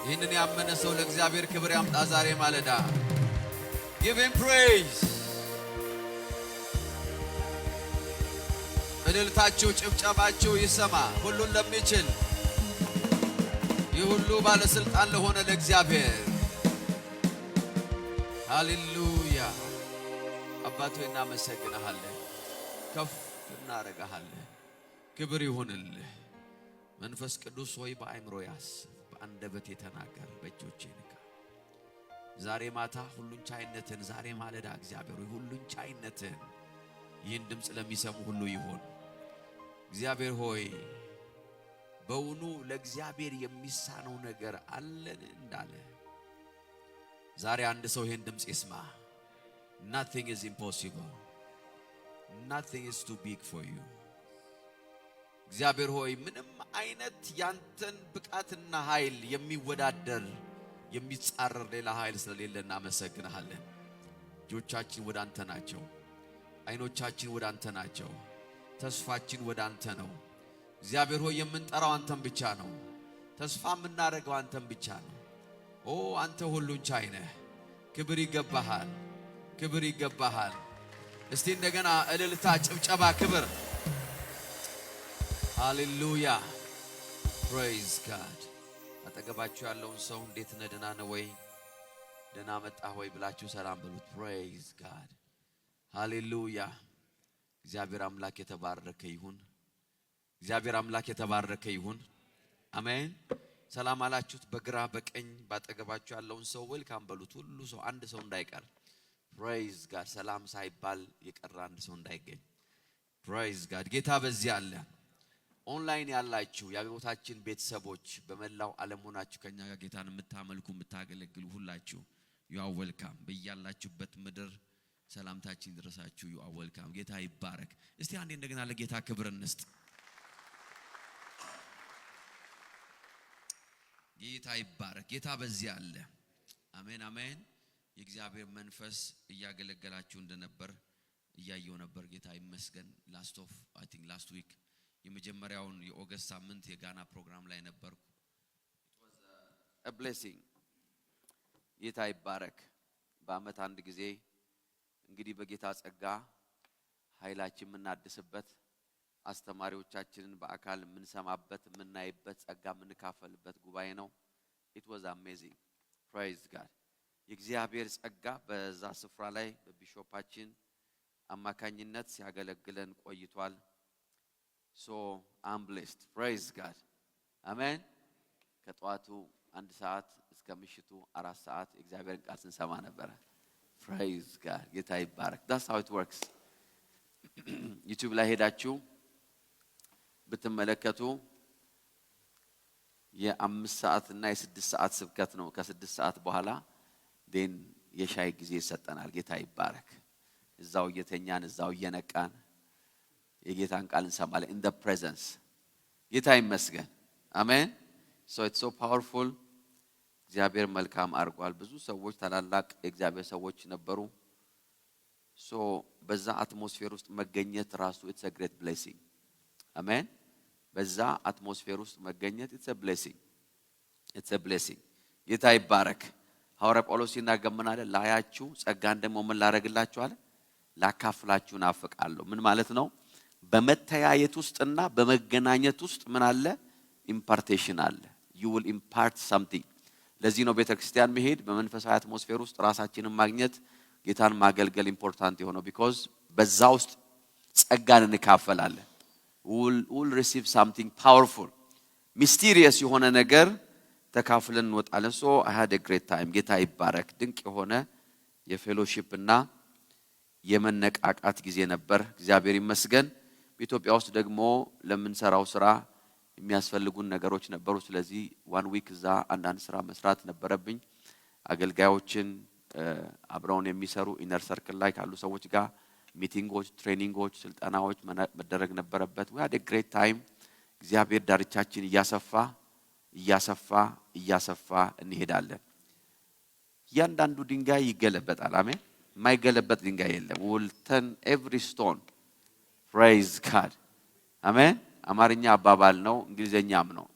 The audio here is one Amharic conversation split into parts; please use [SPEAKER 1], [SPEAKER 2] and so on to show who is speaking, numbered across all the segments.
[SPEAKER 1] ይህንን ያመነ ሰው ለእግዚአብሔር ክብር ያምጣ ዛሬ ማለዳ። Give him praise. እልልታችሁ ጭብጨባችሁ ይሰማ ሁሉን ለሚችል የሁሉ ባለስልጣን ለሆነ ለእግዚአብሔር ሃሌሉያ። አባቶ እናመሰግንሃለን፣ ከፍ እናረጋሃለን። ክብር ይሁንልህ። መንፈስ ቅዱስ ሆይ በአእምሮ ያስብ፣ በአንደበት የተናገር፣ በእጆቼ ንካ። ዛሬ ማታ ሁሉን ቻይነትን፣ ዛሬ ማለዳ እግዚአብሔር ሆይ ሁሉን ቻይነትን ይህን ድምፅ ለሚሰሙ ሁሉ ይሁን። እግዚአብሔር ሆይ በውኑ ለእግዚአብሔር የሚሳነው ነገር አለን እንዳለ ዛሬ አንድ ሰው ይህን ድምፅ ይስማ። Nothing is impossible. Nothing is too big for you. እግዚአብሔር ሆይ ምንም አይነት ያንተን ብቃትና ኃይል የሚወዳደር የሚጻረር ሌላ ኃይል ስለሌለ እናመሰግንሃለን። እጆቻችን ወደ አንተ ናቸው፣ አይኖቻችን ወደ አንተ ናቸው፣ ተስፋችን ወደ አንተ ነው። እግዚአብሔር ሆይ የምንጠራው አንተን ብቻ ነው፣ ተስፋ የምናደርገው አንተን ብቻ ነው። ኦ አንተ ሁሉን ቻይ ነህ። ክብር ይገባሃል፣ ክብር ይገባሃል። እስቲ እንደገና እልልታ፣ ጭብጨባ፣ ክብር። ሃሌሉያ ፕሬዝ ጋድ። አጠገባችሁ ያለውን ሰው እንዴት ነህ ደህና ነህ ወይ ደህና መጣህ ወይ ብላችሁ ሰላም በሉት። ፕሬዝ ጋድ ሃሌሉያ። እግዚአብሔር አምላክ የተባረከ ይሁን፣ እግዚአብሔር አምላክ የተባረከ ይሁን። አሜን። ሰላም አላችሁት። በግራ በቀኝ ባጠገባችሁ ያለውን ሰው ዌልካም በሉት። ሁሉ ሰው አንድ ሰው እንዳይቀር። ፕሬዝ ጋድ። ሰላም ሳይባል የቀረ አንድ ሰው እንዳይገኝ። ፕሬዝ ጋድ። ጌታ በዚህ አለ። ኦንላይን ያላችሁ የአገልግሎታችን ቤተሰቦች በመላው ዓለም ሆናችሁ ከኛ ጋር ጌታን የምታመልኩ የምታገለግሉ ሁላችሁ ዩ አር ዌልካም። በእያላችሁበት ምድር ሰላምታችን ይድረሳችሁ። ዩ አር ዌልካም። ጌታ ይባረክ። እስቲ አንዴ እንደገና ለጌታ ክብር እንስጥ። ጌታ ይባረክ። ጌታ በዚህ አለ። አሜን አሜን። የእግዚአብሔር መንፈስ እያገለገላችሁ እንደነበር እያየው ነበር። ጌታ ይመስገን። ላስት ዊክ የመጀመሪያውን የኦገስት ሳምንት የጋና ፕሮግራም ላይ ነበርኩ። it was a blessing። ጌታ ይባረክ። በአመት አንድ ጊዜ እንግዲህ በጌታ ጸጋ ኃይላችን የምናድስበት፣ አስተማሪዎቻችንን በአካል የምንሰማበት፣ የምናይበት፣ ጸጋ የምንካፈልበት ጉባኤ ነው። it was amazing. praise God። የእግዚአብሔር ጸጋ በዛ ስፍራ ላይ በቢሾፓችን አማካኝነት ሲያገለግለን ቆይቷል። So I'm blessed. Praise God. Amen. ከጧቱ 1 ሰዓት እስከ ምሽቱ 4 ሰዓት የእግዚአብሔርን ቃል ስንሰማ ነበር። Praise God. ጌታ ይባረክ። That's how it works. ዩቲዩብ ላይ ሄዳችሁ ብትመለከቱ የ5 ሰዓት እና የ6 ሰዓት ስብከት ነው። ከ6 ሰዓት በኋላ then የሻይ ጊዜ ይሰጠናል። ጌታ ይባረክ። እዛው እየተኛን እዛው እየነቃን የጌታን ቃል እንሰማለን in the presence። ጌታ ይመስገን። አሜን። so it's so powerful። እግዚአብሔር መልካም አርጓል። ብዙ ሰዎች ታላላቅ የእግዚአብሔር ሰዎች ነበሩ። so በዛ አትሞስፌር ውስጥ መገኘት ራሱ it's a great blessing። አሜን። በዛ አትሞስፌር ውስጥ መገኘት it's a blessing። it's a blessing። ጌታ ይባረክ። ሐዋርያ ጳውሎስ ሲናገር ምን አለ? ላያችሁ ጸጋን ደግሞ ምን ላረግላችሁ አለ? ላካፍላችሁ ናፍቃለሁ። ምን ማለት ነው? በመተያየት ውስጥና በመገናኘት ውስጥ ምን አለ? ኢምፓርቴሽን አለ። you will impart something። ለዚህ ነው ቤተክርስቲያን መሄድ፣ በመንፈሳዊ አትሞስፌር ውስጥ ራሳችንን ማግኘት፣ ጌታን ማገልገል ኢምፖርታንት የሆነው because በዛ ውስጥ ጸጋን እንካፈላለን። we'll receive something powerful። mysterious የሆነ ነገር ተካፍለን እንወጣለን። so I had a great time። ጌታ ይባረክ። ድንቅ የሆነ የፌሎሺፕ እና የመነቃቃት ጊዜ ነበር። እግዚአብሔር ይመስገን። በኢትዮጵያ ውስጥ ደግሞ ለምንሰራው ስራ የሚያስፈልጉን ነገሮች ነበሩ። ስለዚህ 1 ዊክ እዛ አንዳንድ ስራ መስራት ነበረብኝ። አገልጋዮችን አብረውን የሚሰሩ ኢነር ሰርክል ላይ ካሉ ሰዎች ጋር ሚቲንጎች፣ ትሬኒንጎች፣ ስልጠናዎች መደረግ ነበረበት። we had a great time። እግዚአብሔር ዳርቻችን እያሰፋ እንሄዳለን። እያንዳንዱ ድንጋይ ይገለበጣል። አሜን። የማይገለበጥ ድንጋይ የለም። we'll turn every stone። praise God። አሜን። አማርኛ አባባል ነው፣ እንግሊዘኛም ነው።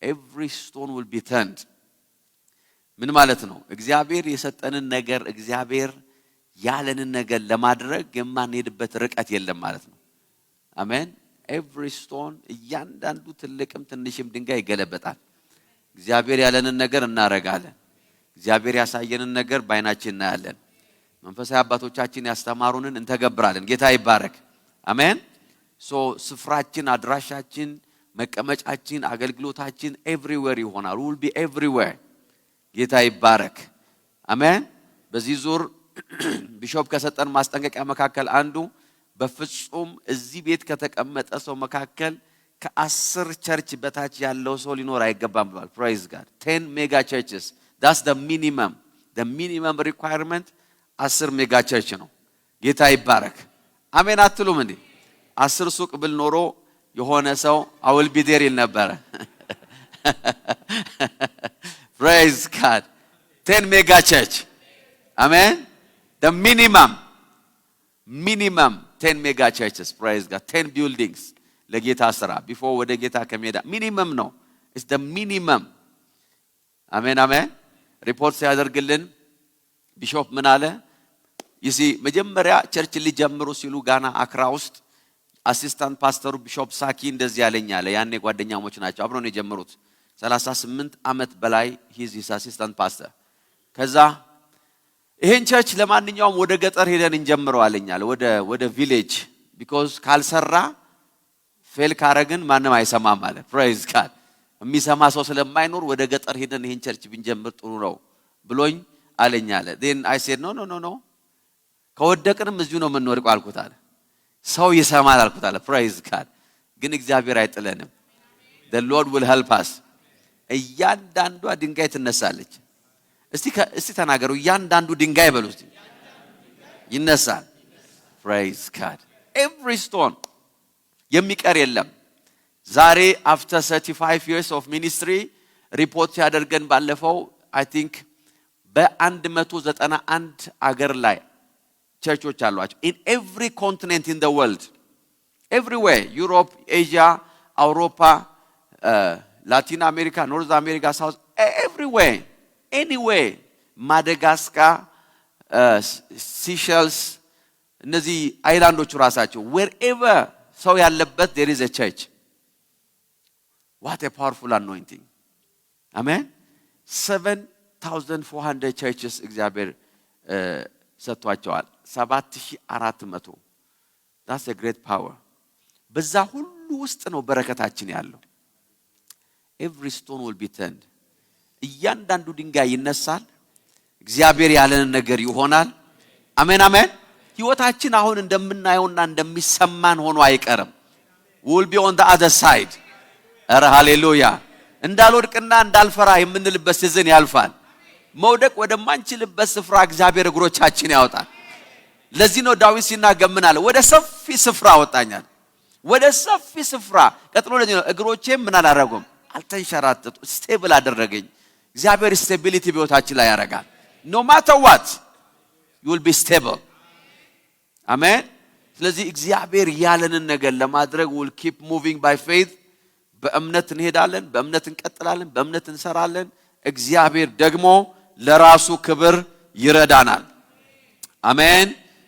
[SPEAKER 1] every stone will be turned። ምን ማለት ነው? እግዚአብሔር የሰጠንን ነገር እግዚአብሔር ያለንን ነገር ለማድረግ የማንሄድበት ርቀት የለም ማለት ነው። አሜን። ኤቭሪ ስቶን እያንዳንዱ ትልቅም ትንሽም ድንጋይ ይገለበጣል። እግዚአብሔር ያለንን ነገር እናረጋለን። እግዚአብሔር ያሳየንን ነገር ባይናችን እናያለን። መንፈሳዊ አባቶቻችን ያስተማሩንን እንተገብራለን። ጌታ ይባረክ። አሜን። ስፍራችን፣ አድራሻችን፣ መቀመጫችን፣ አገልግሎታችን ኤቭሪዌር ይሆናል። we will be everywhere። ጌታ ይባረክ። አሜን። በዚህ ዙር ቢሾፕ ከሰጠን ማስጠንቀቂያ መካከል አንዱ በፍጹም እዚህ ቤት ከተቀመጠ ሰው መካከል ከ10 ቸርች በታች ያለው ሰው ሊኖር አይገባም ብሏል። praise God 10 mega churches, that's the minimum requirement 10 ሜጋ ቸርች ነው። ጌታ ይባረክ። አሜን አትሉም እንዴ? 10 ሱቅ ብል ኖሮ የሆነ ሰው I will be there ይል ነበር። praise God 10 mega church. Amen. The minimum 10 mega churches. Praise God. 10 buildings. ለጌታ ስራ before ወደ ጌታ ከመሄዳ minimum ነው። It's the minimum. አሜን አሜን። ሪፖርት ሲያደርግልን ቢሾፕ ምን አለ? ይሲ መጀመሪያ ቸርች ሊጀምሩ ሲሉ ጋና አክራ ውስጥ አሲስታንት ፓስተሩ ቢሾፕ ሳኪ እንደዚህ ያለኛል። ያኔ ጓደኛሞች ናቸው። አብረው ነው የጀመሩት 38 ዓመት በላይ ሂዝ አሲስታንት ፓስተር። ከዛ ይሄን ቸርች ለማንኛውም ወደ ገጠር ሄደን እንጀምረው አለኛል። ወደ ቪሌጅ because ካልሰራ ፌል ካረግን ማንም አይሰማም አለ። praise God የሚሰማ ሰው ስለማይኖር ወደ ገጠር ሄደን ይሄን ቸርች ብንጀምር ጥሩ ነው ብሎኝ አለኛል። then I said no ከወደቅንም እዚሁ ነው የምንወድቀው አልኩት አለ። ሰው ይሰማል አልኩት አለ። praise God ግን እግዚአብሔር አይጥለንም። the Lord will help us። እያንዳንዷ ድንጋይ ትነሳለች። እስቲ ተናገሩ። እያንዳንዱ ድንጋይ በሉ እስቲ ይነሳል። praise God every stone የሚቀር የለም። ዛሬ after 35 years of ministry ሪፖርት ያደርገን ባለፈው I think በ191 አገር ላይ ቸርቾች አሏቸው in every continent in the world, everywhere, Europe, Asia, Europa, Latin America, North America, South, everywhere, anywhere, Madagascar, Seychelles, እነዚህ አይላንዶቹ ራሳቸው wherever ሰው ያለበት there is a church. What a powerful anointing. Amen. 7,400 churches እግዚአብሔር ሰጥቷቸዋል። 7,400 that's a great power. በዛ ሁሉ ውስጥ ነው በረከታችን ያለው። every stone will be turned. እያንዳንዱ ድንጋይ ይነሳል። እግዚአብሔር ያለንን ነገር ይሆናል። አሜን አሜን። ህይወታችን አሁን እንደምናየውና እንደሚሰማን ሆኖ አይቀርም። we will be on the other side. ኧረ ሃሌሉያ። እንዳልወድቅና እንዳልፈራ የምንልበት ሲዝን ያልፋል። መውደቅ ወደማንችልበት ስፍራ እግዚአብሔር እግሮቻችን ያወጣል። ለዚህ ነው ዳዊት ሲናገር ምን አለ? ወደ ሰፊ ስፍራ አወጣኛል። ወደ ሰፊ ስፍራ ቀጥሎ ለዚህ ነው እግሮቼም ምን አላረጉም አልተንሸራተቱ፣ ስቴብል አደረገኝ። እግዚአብሔር ስቴቢሊቲ በህይወታችን ላይ ያረጋል። no matter what you will be stable. አሜን። ስለዚህ እግዚአብሔር ያለንን ነገር ለማድረግ will keep moving by faith. በእምነት እንሄዳለን፣ በእምነት እንቀጥላለን፣ በእምነት እንሰራለን። እግዚአብሔር ደግሞ ለራሱ ክብር ይረዳናል። አሜን።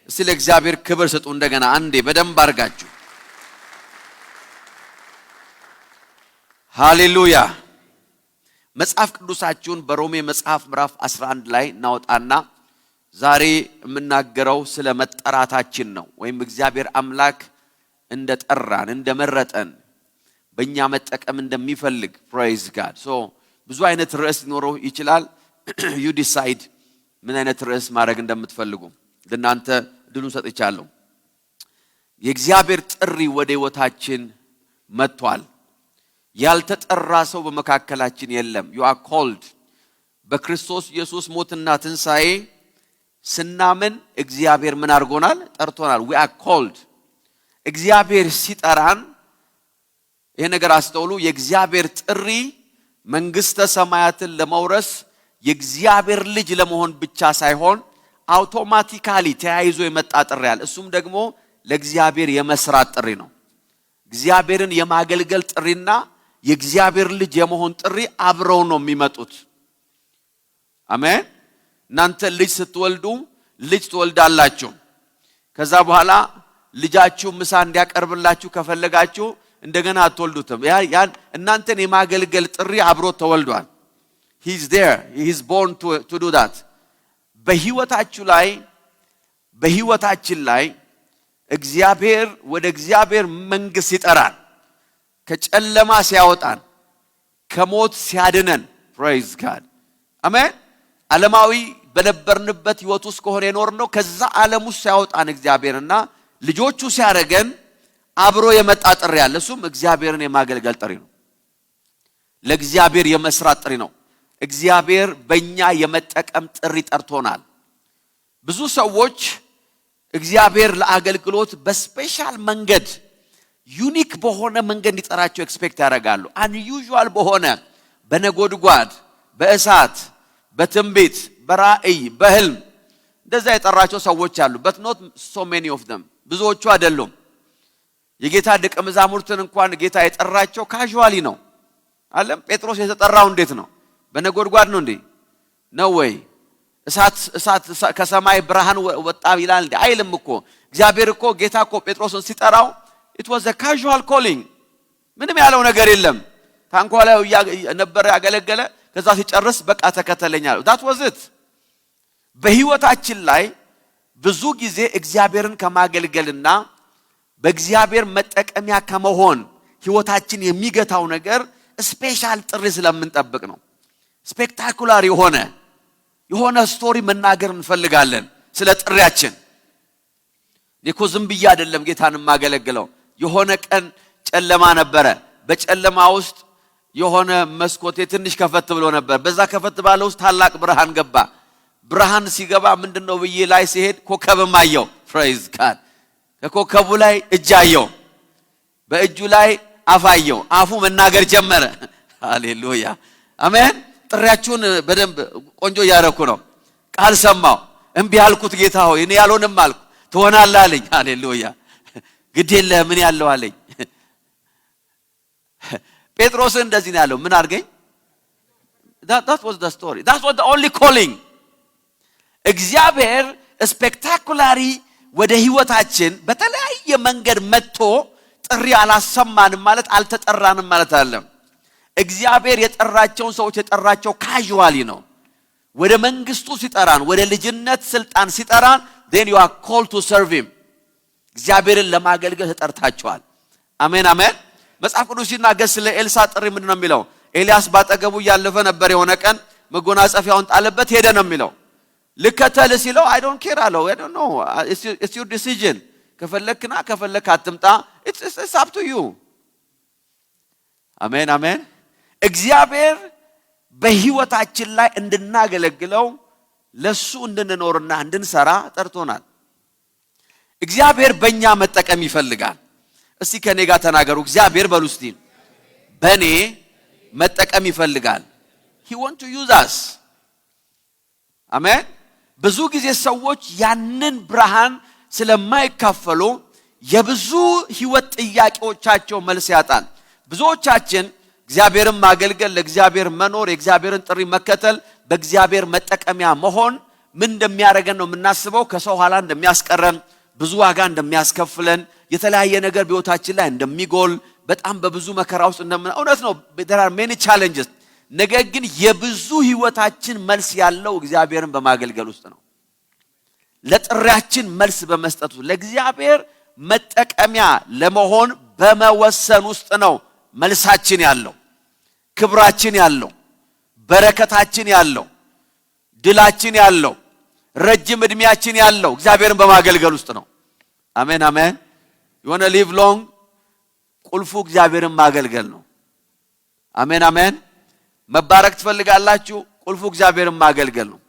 [SPEAKER 1] እስቲ ለእግዚአብሔር ክብር ስጡ እንደገና አንዴ በደንብ አርጋችሁ። ሃሌሉያ። መጽሐፍ ቅዱሳችሁን በሮሜ መጽሐፍ ምዕራፍ 11 ላይ እናወጣና ዛሬ የምናገረው ስለ መጠራታችን ነው። ወይም እግዚአብሔር አምላክ እንደጠራን እንደመረጠን በእኛ መጠቀም እንደሚፈልግ praise God. so ብዙ አይነት ርዕስ ሊኖረው ይችላል። you decide ምን አይነት ርዕስ ማድረግ እንደምትፈልጉ ለእናንተ ድሉን ሰጥቻለሁ። የእግዚአብሔር ጥሪ ወደ ህይወታችን መጥቷል። ያልተጠራ ሰው በመካከላችን የለም። you are called። በክርስቶስ ኢየሱስ ሞትና ትንሣኤ ስናምን እግዚአብሔር ምን አድርጎናል? ጠርቶናል። we are called። እግዚአብሔር ሲጠራን ይሄ ነገር አስተውሉ። የእግዚአብሔር ጥሪ መንግስተ ሰማያትን ለመውረስ የእግዚአብሔር ልጅ ለመሆን ብቻ ሳይሆን አውቶማቲካሊ ተያይዞ የመጣ ጥሪ አለ። እሱም ደግሞ ለእግዚአብሔር የመስራት ጥሪ ነው። እግዚአብሔርን የማገልገል ጥሪና የእግዚአብሔር ልጅ የመሆን ጥሪ አብረው ነው የሚመጡት። አሜን። እናንተ ልጅ ስትወልዱ ልጅ ትወልዳላችሁ። ከዛ በኋላ ልጃችሁ ምሳ እንዲያቀርብላችሁ ከፈለጋችሁ እንደገና አትወልዱትም። ያን እናንተን የማገልገል ጥሪ አብሮ ተወልዷል። he is there, he is born to do that። በህይወታችን ላይ እግዚአብሔር ወደ እግዚአብሔር መንግስት ይጠራል። ከጨለማ ሲያወጣን ከሞት ሲያድነን praise God አሜን። ዓለማዊ በነበርንበት ህይወት ውስጥ ከሆነ የኖርነው ከዛ ዓለም ውስጥ ሲያወጣን እግዚአብሔርና ልጆቹ ሲያረገን አብሮ የመጣ ጥሪ ያለ እሱም እግዚአብሔርን የማገልገል ጥሪ ነው። ለእግዚአብሔር የመስራት ጥሪ ነው። እግዚአብሔር በእኛ የመጠቀም ጥሪ ጠርቶናል። ብዙ ሰዎች እግዚአብሔር ለአገልግሎት በስፔሻል መንገድ ዩኒክ በሆነ መንገድ እንዲጠራቸው ኤክስፔክት ያደርጋሉ። አንዩዥዋል በሆነ በነጎድጓድ በእሳት በትንቢት በራእይ በህልም እንደዛ የጠራቸው ሰዎች አሉ። but not so many of them ብዙዎቹ አይደሉም። የጌታ ደቀ መዛሙርትን እንኳን ጌታ የጠራቸው ካዡዋሊ ነው አለም። ጴጥሮስ የተጠራው እንዴት ነው? በነጎድጓድ ነው እንዴ? ነው ወይ? እሳት ከሰማይ ብርሃን ወጣ ይላል እንዴ? አይልም እኮ። እግዚአብሔር እኮ ጌታ እኮ ጴጥሮስን ሲጠራው it was a casual calling። ምንም ያለው ነገር የለም። ታንኳ ላይ ነበር ያገለገለ። ከዛ ሲጨርስ በቃ ተከተለኛል። that was it። በህይወታችን ላይ ብዙ ጊዜ እግዚአብሔርን ከማገልገልና በእግዚአብሔር መጠቀሚያ ከመሆን ህይወታችን የሚገታው ነገር ስፔሻል ጥሪ ስለምንጠብቅ ነው። ስፔክታኩላር የሆነ ስቶሪ መናገር እንፈልጋለን ስለ ጥሪያችን። እኮ ዝም ብዬ አይደለም ጌታን ማገለግለው። የሆነ ቀን ጨለማ ነበረ። በጨለማ ውስጥ የሆነ መስኮት ትንሽ ከፈት ብሎ ነበር። በዛ ከፈት ባለ ውስጥ ታላቅ ብርሃን ገባ። ብርሃን ሲገባ ምንድነው ብዬ ላይ ሲሄድ ኮከብም አየው። praise God። ከኮከቡ ላይ እጅ አየው። በእጁ ላይ አፍ አየው። አፉ መናገር ጀመረ። ሃሌሉያ አሜን። ጥሪያችሁን በደንብ ቆንጆ ያረኩ ነው። ቃል ሰማው። እምቢ አልኩት። ጌታ ሆይ እኔ ያልሆንም አልኩ። ትሆናለህ አለኝ። ሃሌሉያ ግድ የለህ ምን ያለው አለኝ። ጴጥሮስ እንደዚህ ነው ያለው። ምን አርገኝ? that was the story. that was the only calling። እግዚአብሔር ስፔክታኩላሪ ወደ ህይወታችን በተለያየ መንገድ መጥቶ ጥሪ አላሰማንም ማለት አልተጠራንም ማለት አይደለም። እግዚአብሔር የጠራቸውን ሰዎች የጠራቸው ካዡዋሊ ነው። ወደ መንግስቱ ሲጠራን ወደ ልጅነት ስልጣን ሲጠራን then you are called to serve him። እግዚአብሔርን ለማገልገል ተጠርታችኋል። አሜን አሜን። መጽሐፍ ቅዱስ ሲናገር ስለ ኤልሳ ጥሪ ምንድነው የሚለው? ኤልያስ ባጠገቡ ያለፈ ነበር። የሆነ ቀን መጎናጸፊያውን ጣለበት ሄደ ነው የሚለው። ልከተል ሲለው I don't care አለው። I don't know, it's your decision። ከፈለክና ከፈለክ አትምጣ። it's up to you። አሜን አሜን። እግዚአብሔር በህይወታችን ላይ እንድናገለግለው ለሱ እንድንኖርና እንድንሰራ ጠርቶናል። እግዚአብሔር በእኛ መጠቀም ይፈልጋል። እስቲ ከኔ ጋር ተናገሩ። እግዚአብሔር በሉ እስቲ በኔ መጠቀም ይፈልጋል። he want to use us። አሜን። ብዙ ጊዜ ሰዎች ያንን ብርሃን ስለማይካፈሉ የብዙ ህይወት ጥያቄዎቻቸው መልስ ያጣል። ብዙዎቻችን እግዚአብሔርን ማገልገል፣ ለእግዚአብሔር መኖር፣ የእግዚአብሔርን ጥሪ መከተል፣ በእግዚአብሔር መጠቀሚያ መሆን ምን እንደሚያደርገን ነው የምናስበው። ከሰው ኋላ እንደሚያስቀረን፣ ብዙ ዋጋ እንደሚያስከፍለን፣ የተለያየ ነገር በህይወታችን ላይ እንደሚጎል፣ በጣም በብዙ መከራ ውስጥ እውነት ነው። there are many challenges። ነገር ግን የብዙ ህይወታችን መልስ ያለው እግዚአብሔርን በማገልገል ውስጥ ነው። ለጥሪያችን መልስ በመስጠቱ ለእግዚአብሔር መጠቀሚያ ለመሆን በመወሰን ውስጥ ነው መልሳችን ያለው፣ ክብራችን ያለው፣ በረከታችን ያለው፣ ድላችን ያለው፣ ረጅም እድሜያችን ያለው እግዚአብሔርን በማገልገል ውስጥ ነው። አሜን አሜን። you want to live long? ቁልፉ እግዚአብሔርን ማገልገል ነው። አሜን አሜን። መባረክ ትፈልጋላችሁ? ቁልፉ እግዚአብሔርን ማገልገል ነው።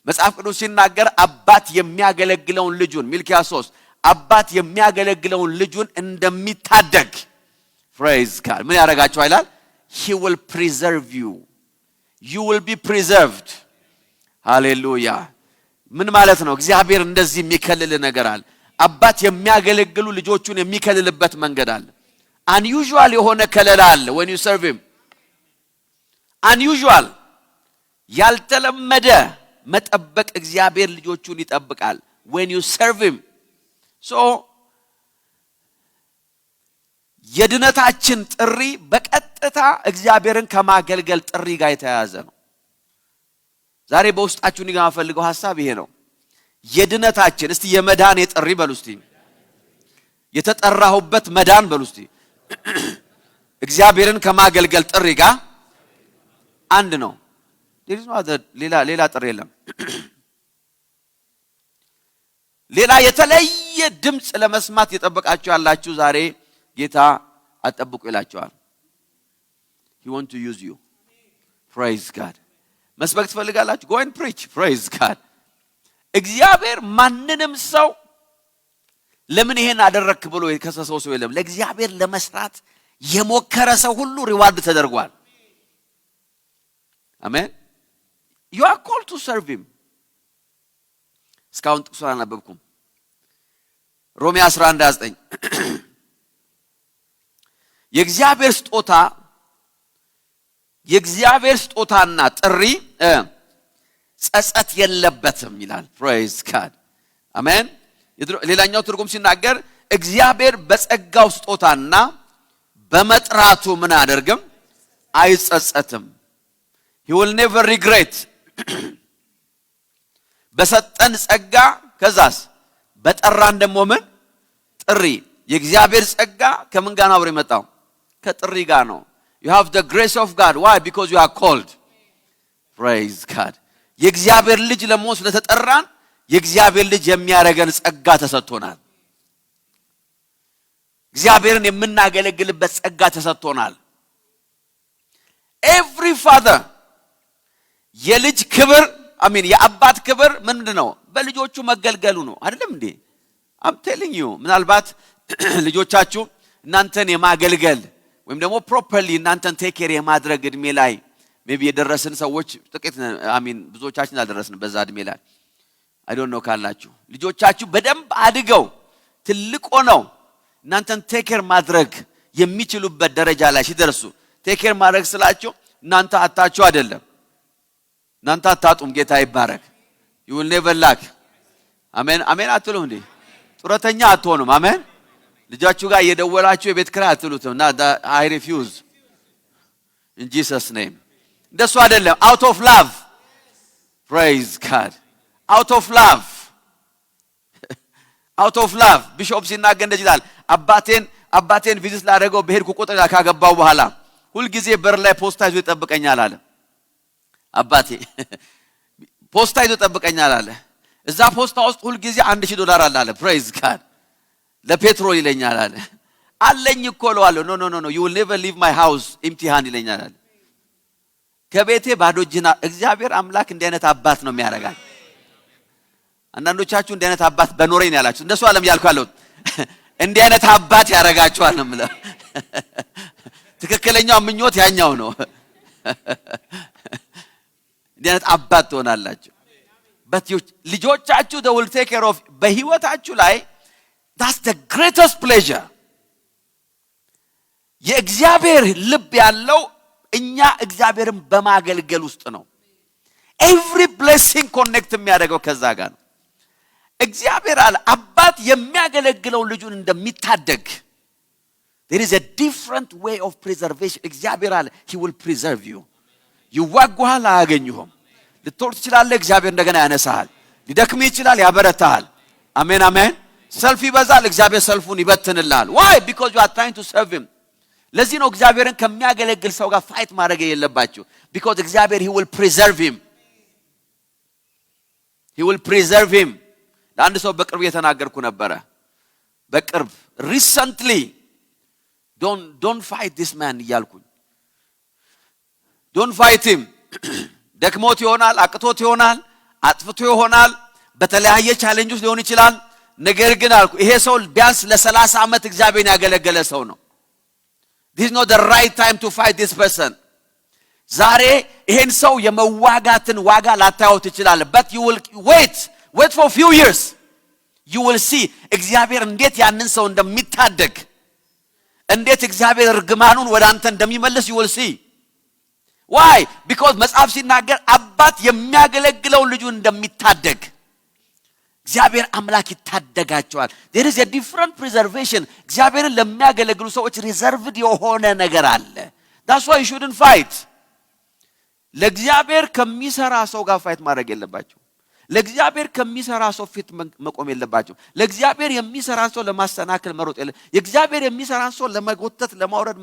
[SPEAKER 1] መጽሐፍ ቅዱስ ሲናገር አባት የሚያገለግለውን ልጁን ሚልክያስ 3 አባት የሚያገለግለውን ልጁን እንደሚታደግ praise God ምን ያረጋችሁ ይላል? he will preserve you. you will be preserved። ሃሌሉያ። ምን ማለት ነው? እግዚአብሔር እንደዚህ የሚከልል ነገር አለ። አባት የሚያገለግሉ ልጆቹን የሚከልልበት መንገድ አለ። unusual የሆነ ከለላ አለ when you serve him። unusual ያልተለመደ መጠበቅ እግዚአብሔር ልጆቹን ይጠብቃል when you serve him so የድነታችን ጥሪ በቀጥታ እግዚአብሔርን ከማገልገል ጥሪ ጋር የተያያዘ ነው ዛሬ በውስጣችሁ ንጋ ፈልገው ሐሳብ ይሄ ነው የድነታችን እስቲ የመዳን የጥሪ በሉ እስቲ የተጠራሁበት መዳን በሉ እስቲ እግዚአብሔርን ከማገልገል ጥሪ ጋር አንድ ነው ሌላ ጥሪ የለም ሌላ የተለየ ድምጽ ለመስማት የጠበቃችሁ ያላችሁ ዛሬ ጌታ አጠብቁ ይላችኋል he want to use you praise god መስበክ ትፈልጋላችሁ go and preach praise god እግዚአብሔር ማንንም ሰው ለምን ይሄን አደረክ ብሎ የከሰሰው ሰው የለም ለእግዚአብሔር ለመስራት የሞከረ ሰው ሁሉ ሪዋርድ ተደርጓል አሜን you are called to serve him እስካሁን ጥቅሱን አነበብኩም ሮሜ 11:9 የእግዚአብሔር ስጦታና ጥሪ ጸጸት የለበትም ይላል praise god አሜን ሌላኛው ትርጉም ሲናገር እግዚአብሔር በጸጋው ስጦታና በመጥራቱ ምን አደርግም አይጸጸትም he will never regret በሰጠን ጸጋ ከዛስ በጠራን ደሞ ምን ጥሪ የእግዚአብሔር ጸጋ ከምን ጋር ነው የመጣው ከጥሪ ጋር ነው you have the grace of god why because you are called praise god የእግዚአብሔር ልጅ ለመሆን ስለተጠራን የእግዚአብሔር ልጅ የሚያረገን ጸጋ ተሰጥቶናል እግዚአብሔርን የምናገለግልበት ጸጋ ተሰጥቶናል every father የልጅ ክብር አሜን የአባት ክብር ምንድነው በልጆቹ መገልገሉ ነው አይደለም እንዴ I'm telling you ምናልባት ልጆቻችሁ እናንተን የማገልገል ወይም ደግሞ properly እናንተን take care የማድረግ እድሜ ላይ maybe የደረስን ሰዎች ጥቂት አሜን ብዙዎቻችን አልደረስን በዛ እድሜ ላይ I don't know ካላችሁ ልጆቻችሁ በደንብ አድገው ትልቅ ሆነው እናንተን take care ማድረግ የሚችሉበት ደረጃ ላይ ሲደርሱ take care ማድረግ ስላችሁ እናንተ አጣችሁ አይደለም እናንተ አጣጡም ጌታ ይባረክ you will never lack አሜን አሜን አትሉም እንዴ ጡረተኛ አትሆኑም አሜን ልጃችሁ ጋር እየደወላችሁ የቤት ክራይ አትሉትም እና I refuse in Jesus name እንደሱ አይደለም out of love praise god out of love ቢሾፕ ሲናገር እንደዚህ ይላል አባቴን ቪዚት ላደረገው በሄድኩ ቁጥር ካገባው በኋላ ሁሉ ጊዜ በር ላይ ፖስታ ይዞ ይጠብቀኛል አለ አባቴ ፖስታ ይዞ ይጠብቀኛል አለ እዛ ፖስታ ውስጥ ሁሉ ጊዜ $1000 አለ praise god ለፔትሮል ይለኛል አለ አለኝ እኮ ለዋለሁ no you will never leave my house empty hand ይለኛል አለ ከቤቴ ባዶ እጅና እግዚአብሔር አምላክ እንደ አይነት አባት ነው የሚያረጋኝ አንዳንዶቻችሁ እንደ አይነት አባት በኖሬን ያላችሁ እንደሱ ዓለም ያልኳለሁ እንደ አይነት አባት ያረጋችኋል ነው ማለት ትክክለኛው ምኞት ያኛው ነው እንደ አይነት አባት ትሆናላችሁ ልጆቻችሁ they will take care of በህይወታችሁ ላይ that's the greatest pleasure የእግዚአብሔር ልብ ያለው እኛ እግዚአብሔርን በማገልገል ውስጥ ነው every blessing connect የሚያደርገው ከዛ ጋር ነው እግዚአብሔር አለ አባት የሚያገለግለው ልጁን እንደሚታደግ there is a different way of preservation እግዚአብሔር አለ he will preserve you ይዋጉሃል አያገኙህም ልትወርድ ትችላለህ እግዚአብሔር እንደገና ያነሳሃል ሊደክም ይችላል ያበረታሃል አሜን አሜን ሰልፍ ይበዛል እግዚአብሔር ሰልፉን ይበትንልሃል why because you are trying to serve him ለዚህ ነው እግዚአብሔርን ከሚያገለግል ሰው ጋር ፋይት ማድረግ የሌለባችሁ because እግዚአብሔር he will preserve him ለአንድ ሰው በቅርብ የተናገርኩ ነበረ በቅርብ recently don't fight this man እያልኩኝ don't fight him ደክሞት ይሆናል አቅቶት ይሆናል አጥፍቶ ይሆናል በተለያየ ቻሌንጅ ውስጥ ሊሆን ይችላል ነገር ግን አልኩ ይሄ ሰው ቢያንስ ለ30 አመት እግዚአብሔርን ያገለገለ ሰው ነው this is not the right time to fight this person ዛሬ ይሄን ሰው የመዋጋትን ዋጋ ላታዩት ይችላል but you will wait for few years you will see እግዚአብሔር እንዴት ያንን ሰው እንደሚታደግ እንዴት እግዚአብሔር እርግማኑን ወደ አንተ እንደሚመልስ you will see why because መጽሐፍ ሲናገር አባት የሚያገለግለው ልጁን እንደሚታደግ እግዚአብሔር አምላክ ይታደጋቸዋል there is a different preservation እግዚአብሔርን ለሚያገለግሉ ሰዎች reserved የሆነ ነገር አለ that's why you shouldn't fight ለእግዚአብሔር ከሚሰራ ሰው ጋር ፋይት ማድረግ የለባችሁ ለእግዚአብሔር ከሚሰራ ሰው ፊት መቆም የለባችሁ ለእግዚአብሔር የሚሰራ ሰው ለማሰናከል መሮጥ የለ የእግዚአብሔር የሚሰራ ሰው ለመጎተት ለማውረድ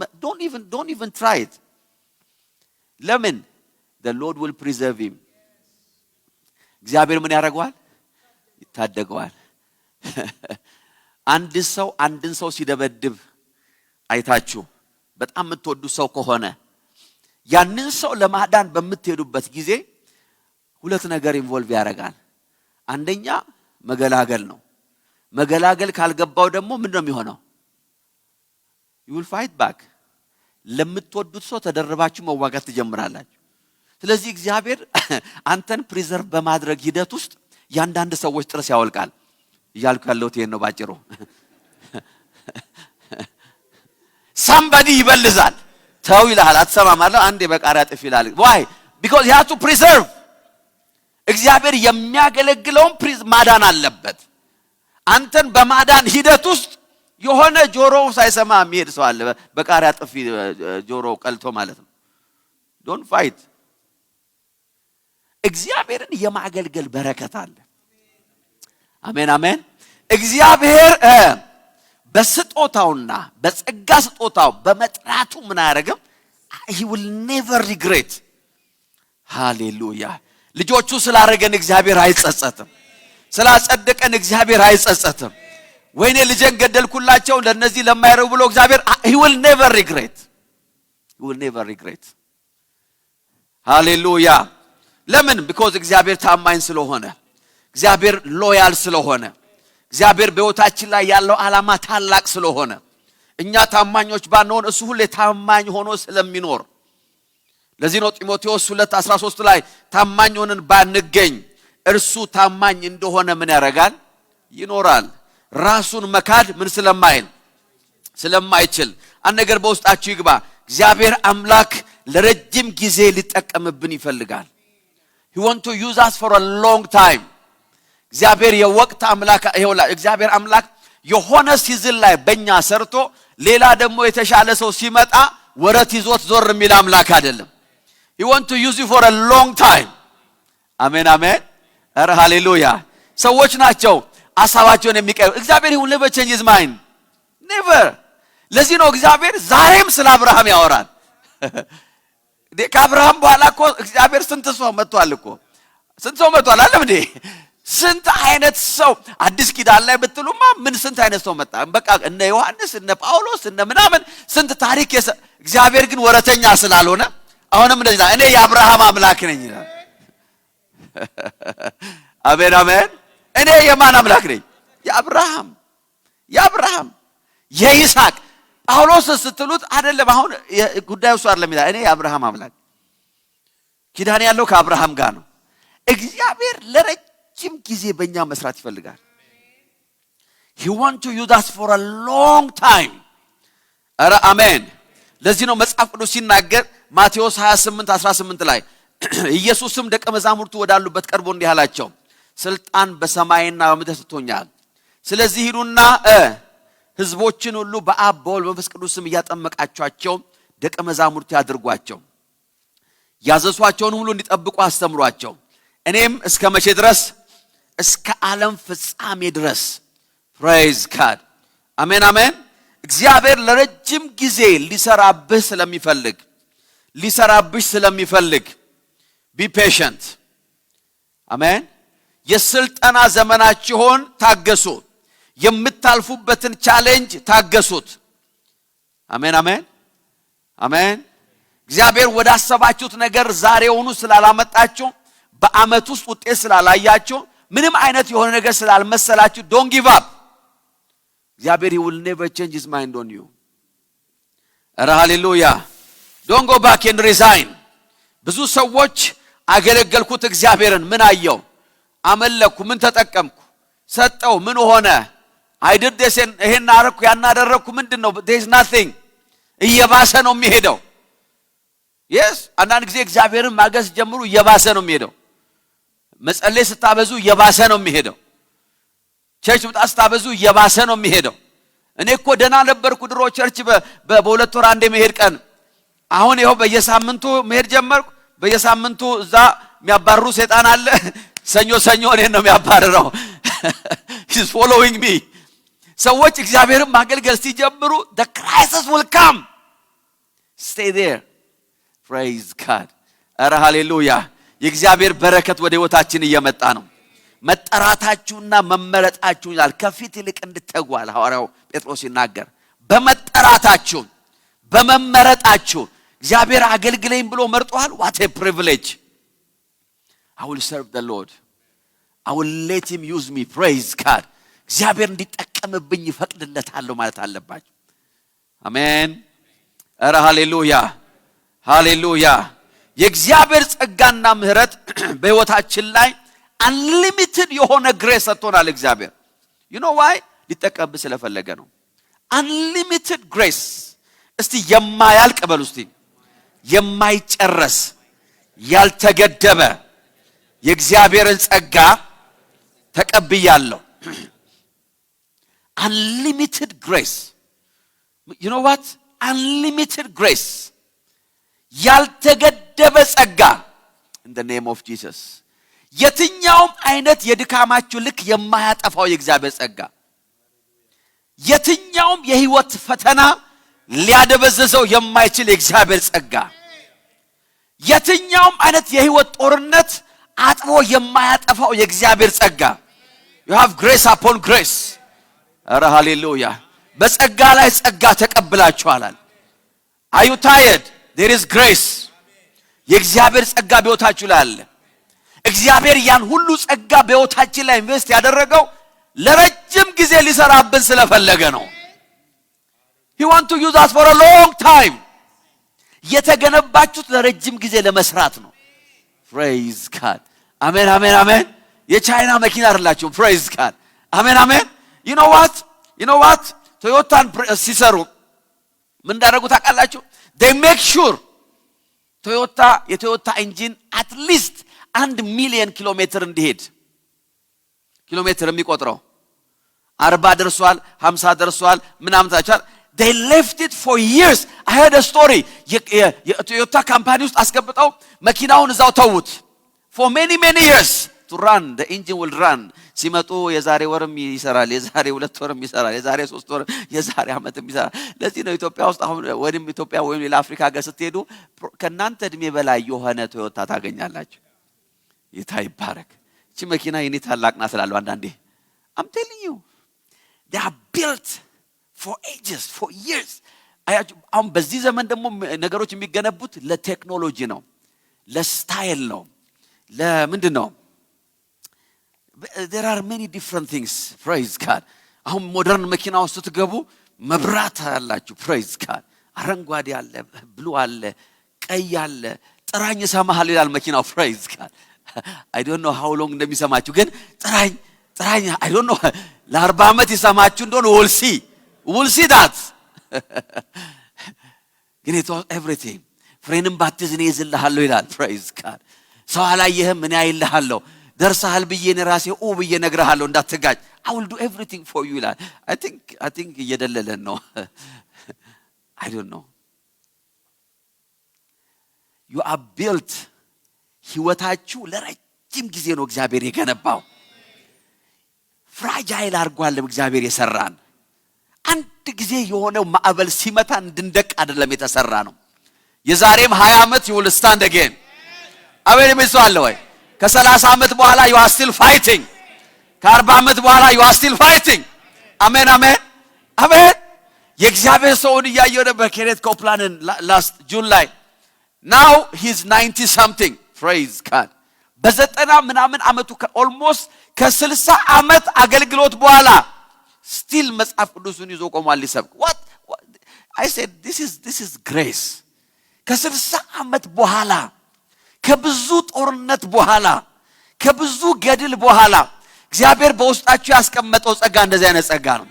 [SPEAKER 1] don't even try it ለምን the Lord will preserve him እግዚአብሔር ምን ያደርጋል ይታደገዋል አንድን ሰው ሲደበድብ አይታችሁ በጣም የምትወዱ ሰው ከሆነ ያንን ሰው ለማዳን በምትሄዱበት ጊዜ ሁለት ነገር ኢንቮልቭ ያደርጋል አንደኛ መገላገል ነው መገላገል ካልገባው ደግሞ ምንድነው የሚሆነው you will fight back ለምትወዱት ሰው ተደርባችሁ መዋጋት ትጀምራላችሁ ስለዚህ እግዚአብሔር አንተን ፕሪዘርቭ በማድረግ ሂደት ውስጥ ያንዳንድ ሰዎች ጥርስ ያወልቃል ይያልኩ ያለው ይሄን ነው ባጭሩ somebody ይበልዛል ታው ይላል አትሰማማለህ አንዴ በቃሪያ ጥፍ ይላል why because he has to preserve እግዚአብሔር የሚያገለግለውን ማዳን አለበት አንተን በማዳን ሂደት ውስጥ የሆነ ጆሮው ሳይሰማ የሚሄድ ሰው አለ በቃሪያ ጥፍ ጆሮው ቀልቶ ማለት ነው don't fight እግዚአብሔርን የማገልገል በረከት አለ አሜን አሜን እግዚአብሔር በስጦታውና በጸጋ ስጦታው በመጥራቱ ምን ያደርግም he will never regret hallelujah ልጆቹ ስላረገን እግዚአብሔር አይጸጸትም ስላጸደቀን እግዚአብሔር አይጸጸትም ወይኔ ልጄን ገደልኩላቸው ለነዚህ ለማይረው ብሎ እግዚአብሔር he will never regret hallelujah ለምን because እግዚአብሔር ታማኝ ስለሆነ እግዚአብሔር ሎያል ስለሆነ እግዚአብሔር በሕይወታችን ላይ ያለው ዓላማ ታላቅ ስለሆነ እኛ ታማኞች ባንሆን እሱ ሁሌ ታማኝ ሆኖ ስለሚኖር ለዚህ ነው ጢሞቴዎስ 2:13 ላይ ታማኝ ሆነን ባንገኝ እርሱ ታማኝ እንደሆነ ምን ያደርጋል ይኖራል ራሱን መካድ ምን ስለማይችል አንድ ነገር በውስጣችሁ ይግባ እግዚአብሔር አምላክ ለረጅም ጊዜ ሊጠቀምብን ይፈልጋል he want to use us for a long time እግዚአብሔር የወቅት አምላክ ይኸውላ እግዚአብሔር አምላክ የሆነ ሲዝን ላይ በእኛ ሰርቶ ሌላ ደግሞ የተሻለ ሰው ሲመጣ ወረት ይዞት ዞር የሚል አምላክ አይደለም he want to use you for a long time አሜን አሜን ኧረ ሃሌሉያ ሰዎች ናቸው ሐሳባቸውን የሚቀይሩ እግዚአብሔር he will never change his mind never ለዚህ ነው እግዚአብሔር ዛሬም ስለ አብርሃም ያወራል ከአብርሃም በኋላ እኮ እግዚአብሔር ስንት ሰው መጥቷል አይደል እንዴ ስንት አይነት ሰው አዲስ ኪዳን ላይ ብትሉማ ምን ስንት አይነት ሰው መጣ በቃ እነ ዮሐንስ እነ ጳውሎስ እነ ምናምን ስንት ታሪክ እግዚአብሔር ግን ወረተኛ ስላልሆነ አሁንም እንደዚህ እኔ የአብርሃም አምላክ ነኝ ይላል አሜን አሜን እኔ የማን አምላክ ነኝ የአብርሃም የይስሐቅ ጳውሎስ ስትሉት አይደለም አሁን ጉዳዩ እሱ አይደለም ይላል እኔ የአብርሃም አምላክ ኪዳን ያለው ከአብርሃም ጋር ነው እግዚአብሔር ለረጅም ጊዜ በእኛ መስራት ይፈልጋል he want to use us for a long time ኧረ አሜን ለዚህ ነው መጽሐፍ ቅዱስ ሲናገር ማቴዎስ 28:18 ላይ ኢየሱስም ደቀ መዛሙርቱ ወዳሉበት ቀርቦ እንዲህ አላቸው ስልጣን በሰማይና በምድር ተሰጥቶኛል ስለዚህ ሂዱና ሕዝቦችን ሁሉ በአብ በወልድ በመንፈስ ቅዱስ ስም እያጠመቃችኋቸው ደቀ መዛሙርት ያድርጓቸው ያዘዟቸውን ሁሉ እንዲጠብቁ አስተምሯቸው እኔም እስከ መቼ ድረስ እስከ ዓለም ፍጻሜ ድረስ praise God አሜን አሜን እግዚአብሔር ለረጅም ጊዜ ሊሰራብህ ስለሚፈልግ be patient አሜን የስልጣና ዘመናችሁን ታገሱ የምታልፉበትን ቻሌንጅ ታገሱት አሜን አሜን አሜን እግዚአብሔር ወዳሰባችሁት ነገር ዛሬውኑ ስላላመጣችሁ በአመት ውስጥ ውጤት ስላላያችሁ ምንም አይነት የሆነ ነገር ስላልመሰላችሁ don't give up እግዚአብሔር he will never change his mind on you ኧረ ሃሌሉያ don't go back and resign ብዙ ሰዎች አገለገልኩት እግዚአብሔርን ምን አየው አመለኩ ምን ተጠቀምኩ ሰጠው ምን ሆነ I did this ይሄን አረኩ ያን አደረኩ ምንድነው there is nothing እየባሰ ነው የሚሄደው yes አንዳንድ ጊዜ እግዚአብሔርን ማገዝ ጀምሩ እየባሰ ነው የሚሄደው መጸለይ ስታበዙ እየባሰ ነው የሚሄደው ቸርች መጣስ ታበዙ እየባሰ ነው የሚሄደው እኔ እኮ ደና ነበርኩ ድሮ ቸርች በሁለት ወር አንዴ መሄድ ቀን አሁን ይሄው በየሳምንቱ መሄድ ጀመርኩ በየሳምንቱ እዛ የሚያባርሩ ሰይጣን አለ ሰኞ እኔን ነው የሚያባርረው he's following me ሰዎች እግዚአብሔርን ማገልገል ሲጀምሩ the crisis will come stay there praise god አረ ሃሌሉያ የእግዚአብሔር በረከት ወደ ህይወታችን እየመጣ ነው መጠራታችሁና መመረጣችሁ ይላል ከፊት ይልቅ እንድትተጓል ሐዋርያው ጴጥሮስ ይናገር በመጠራታችሁ በመመረጣችሁ እግዚአብሔር አገልግለኝ ብሎ መርጧል what a privilege I will serve the Lord I will let him use me praise god እግዚአብሔር እንዲጠቀምብኝ ይፈቅድለታል ማለት አለባችሁ አሜን አረ ሃሌሉያ የእግዚአብሔር ጸጋና ምህረት በህይወታችን ላይ unlimited የሆነ grace ሰጥቶናል እግዚአብሔር you know why ሊጠቀምብ ስለፈለገ ነው unlimited grace እስቲ የማያልቅ በሉ እስቲ የማይጨረስ ያልተገደበ የእግዚአብሔርን ጸጋ ተቀብያለሁ unlimited grace you know what unlimited grace ያልተገደበ ጸጋ in the name of Jesus የትኛውም አይነት የድካማችሁ ልክ የማያጠፋው የእግዚአብሔር ጸጋ የትኛውም የህይወት ፈተና ሊያደበዘዘው የማይችል የእግዚአብሔር ጸጋ የትኛውም አይነት የህይወት ጦርነት አጥቦ የማያጠፋው የእግዚአብሔር ጸጋ you have grace upon grace አረ ሃሌሉያ በጸጋ ላይ ጸጋ ተቀብላችኋል are you tired there is grace የእግዚአብሔር ጸጋ በሕይወታችሁ ላይ አለ እግዚአብሔር ያን ሁሉ ጸጋ በሕይወታችን ላይ ኢንቨስት ያደረገው ለረጅም ጊዜ ሊሰራብን ስለፈለገ ነው he want to use us for a long time የተገነባችሁት ለረጅም ጊዜ ለመስራት ነው praise god አሜን የቻይና መኪና አይደላችሁ praise god አሜን you know what ቶዮታን ሲሰሩ ምን እንዳደረጉ ታውቃላችሁ they make sure የቶዮታ ኢንጂን at least 1 ሚሊዮን ኪሎሜትር እንዲሄድ ኪሎሜትር የሚቆጥረው 40 ደርሷል 50 ደርሷል ምናምን ታቻል they left it for years I heard a story የቶዮታ ካምፓኒ ውስጥ አስገብተው መኪናውን እዛው ተውት for many years to run the engine will run ሲመጡ የዛሬ ወርም ይሰራል የዛሬ 2 ወርም ይሰራል የዛሬ 3 ወር የዛሬ አመትም ይሰራል ለዚህ ነው ኢትዮጵያ ውስጥ አሁን ወይም ኢትዮጵያ ወይም ለአፍሪካ ጋር ስትሄዱ ከናንተ እድሜ በላይ የሆነ ቶዮታ ታገኛላችሁ ይታይባረክ እቺ መኪና የኔ ታላቅ ናት ስላለው አንዳንዴ I'm telling you they are built for ages for years አሁን በዚህ ዘመን ደግሞ ነገሮች የሚገነቡት ለቴክኖሎጂ ነው ለስታይል ነው ለምንድን ነው there are many different things praise god አሁን ሞደርን መኪና ውስጥ ስትገቡ መብራት አላችሁ praise god አረንጓዴ አለ ብሉ አለ ቀይ አለ ጥራኝ ሰማሃል ይላል መኪናው praise god I don't know how long እንደሚሰማችሁ ግን ጥራኝ I don't know ለ40 አመት ይሰማችሁ እንደሆነ we'll see that ግን it was everything ፍሬንም ባትዝ እኔ ይዝልሃለሁ ይላል praise god ሰው አላየህም እኔ አይልሃለሁ ደርሰሃል በየኔ ራሴ በየ ነግረሃለሁ እንዳትጋጭ I will do everything for you ይላል I think እየደለለን ነው I don't know you are built ህይወታችሁ ለረጅም ጊዜ ነው እግዚአብሔር የገነባው ፍራጃይል አርጓል እግዚአብሔር የሰራን አንድ ጊዜ የሆነው ማዕበል ሲመታ እንድንደቅ አይደለም የተሰራ ነው የዛሬም 20 አመት you will stand again አቤት መስዋዕት ወይ ከ30 አመት በኋላ you are still fighting ከ40 አመት በኋላ you are still fighting አሜን የእግዚአብሔር ሰውን ያየው ነበር ኬኔት ኮፕላንን last June ላይ now he's 90 something praise god በዘጠና ምናምን አመቱ almost ከ60 አመት አገልግሎት በኋላ still መጽሐፍ ቅዱስን ይዞ ቆሟል ሊሰብክ what I said this is grace ከ60 አመት በኋላ ከብዙ ጦርነት በኋላ ከብዙ ገድል በኋላ እግዚአብሔር በውስጣችሁ ያስቀመጠው ጸጋ እንደዚህ አይነት ጸጋ ነው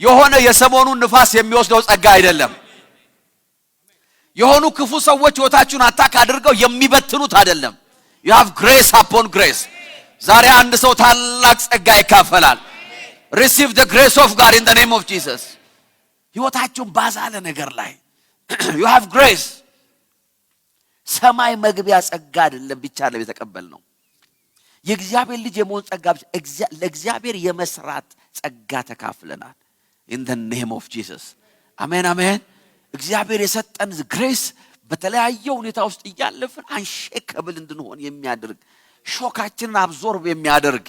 [SPEAKER 1] የሆነ የሰሞኑን ንፋስ የሚወስደው ጸጋ አይደለም የሆኑ ክፉ ሰዎች ህይወታችሁን አታክ አድርገው የሚበትኑት አይደለም። you have grace upon grace። ዛሬ አንድ ሰው ታላቅ ጸጋ ይካፈላል። receive the grace of God in the name of Jesus። ህይወታችሁን ባዛለ ነገር ላይ you have grace። ሰማይ መግቢያ ጸጋ አይደለም ብቻ ነው የተቀበልነው። የእግዚአብሔር ልጅ የመሆን ጸጋ ለእግዚአብሔር የመስራት ጸጋ ተካፍለናል in the name of Jesus። አሜን አሜን። እግዚአብሔር የሰጠን ግሬስ በተለያየ ሁኔታ ውስጥ እያለፍን አንሼከብል እንድንሆን የሚያደርግ ሾካችንን አብዞርብ የሚያደርግ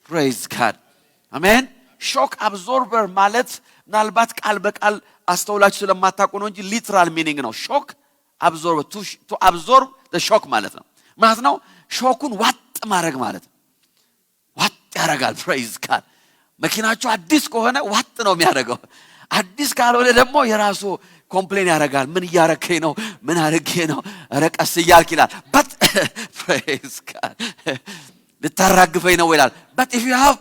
[SPEAKER 1] praise God አሜን። ሾክ አብዞርበር ማለት ምናልባት ቃል በቃል አስተውላችሁ ስለማታውቁ ነው እንጂ ሊትራል ሚኒንግ ነው። ሾክ አብዞርብ to absorb the shock ማለት ነው ሾኩን ዋጥ ማድረግ ማለት ነው። ዋጥ ያደርጋል praise God። መኪናችሁ አዲስ ከሆነ ዋጥ ነው የሚያደርገው። አዲስ ካልሆነ ደግሞ የራሱ ኮምፕሌን ያደርጋል። ምን እያረከኝ ነው? ምን አድርጌ ነው? ኧረ ቀስ እያልክ ይላል። but praise God ልታራግፈኝ ነው ይላል። but if you have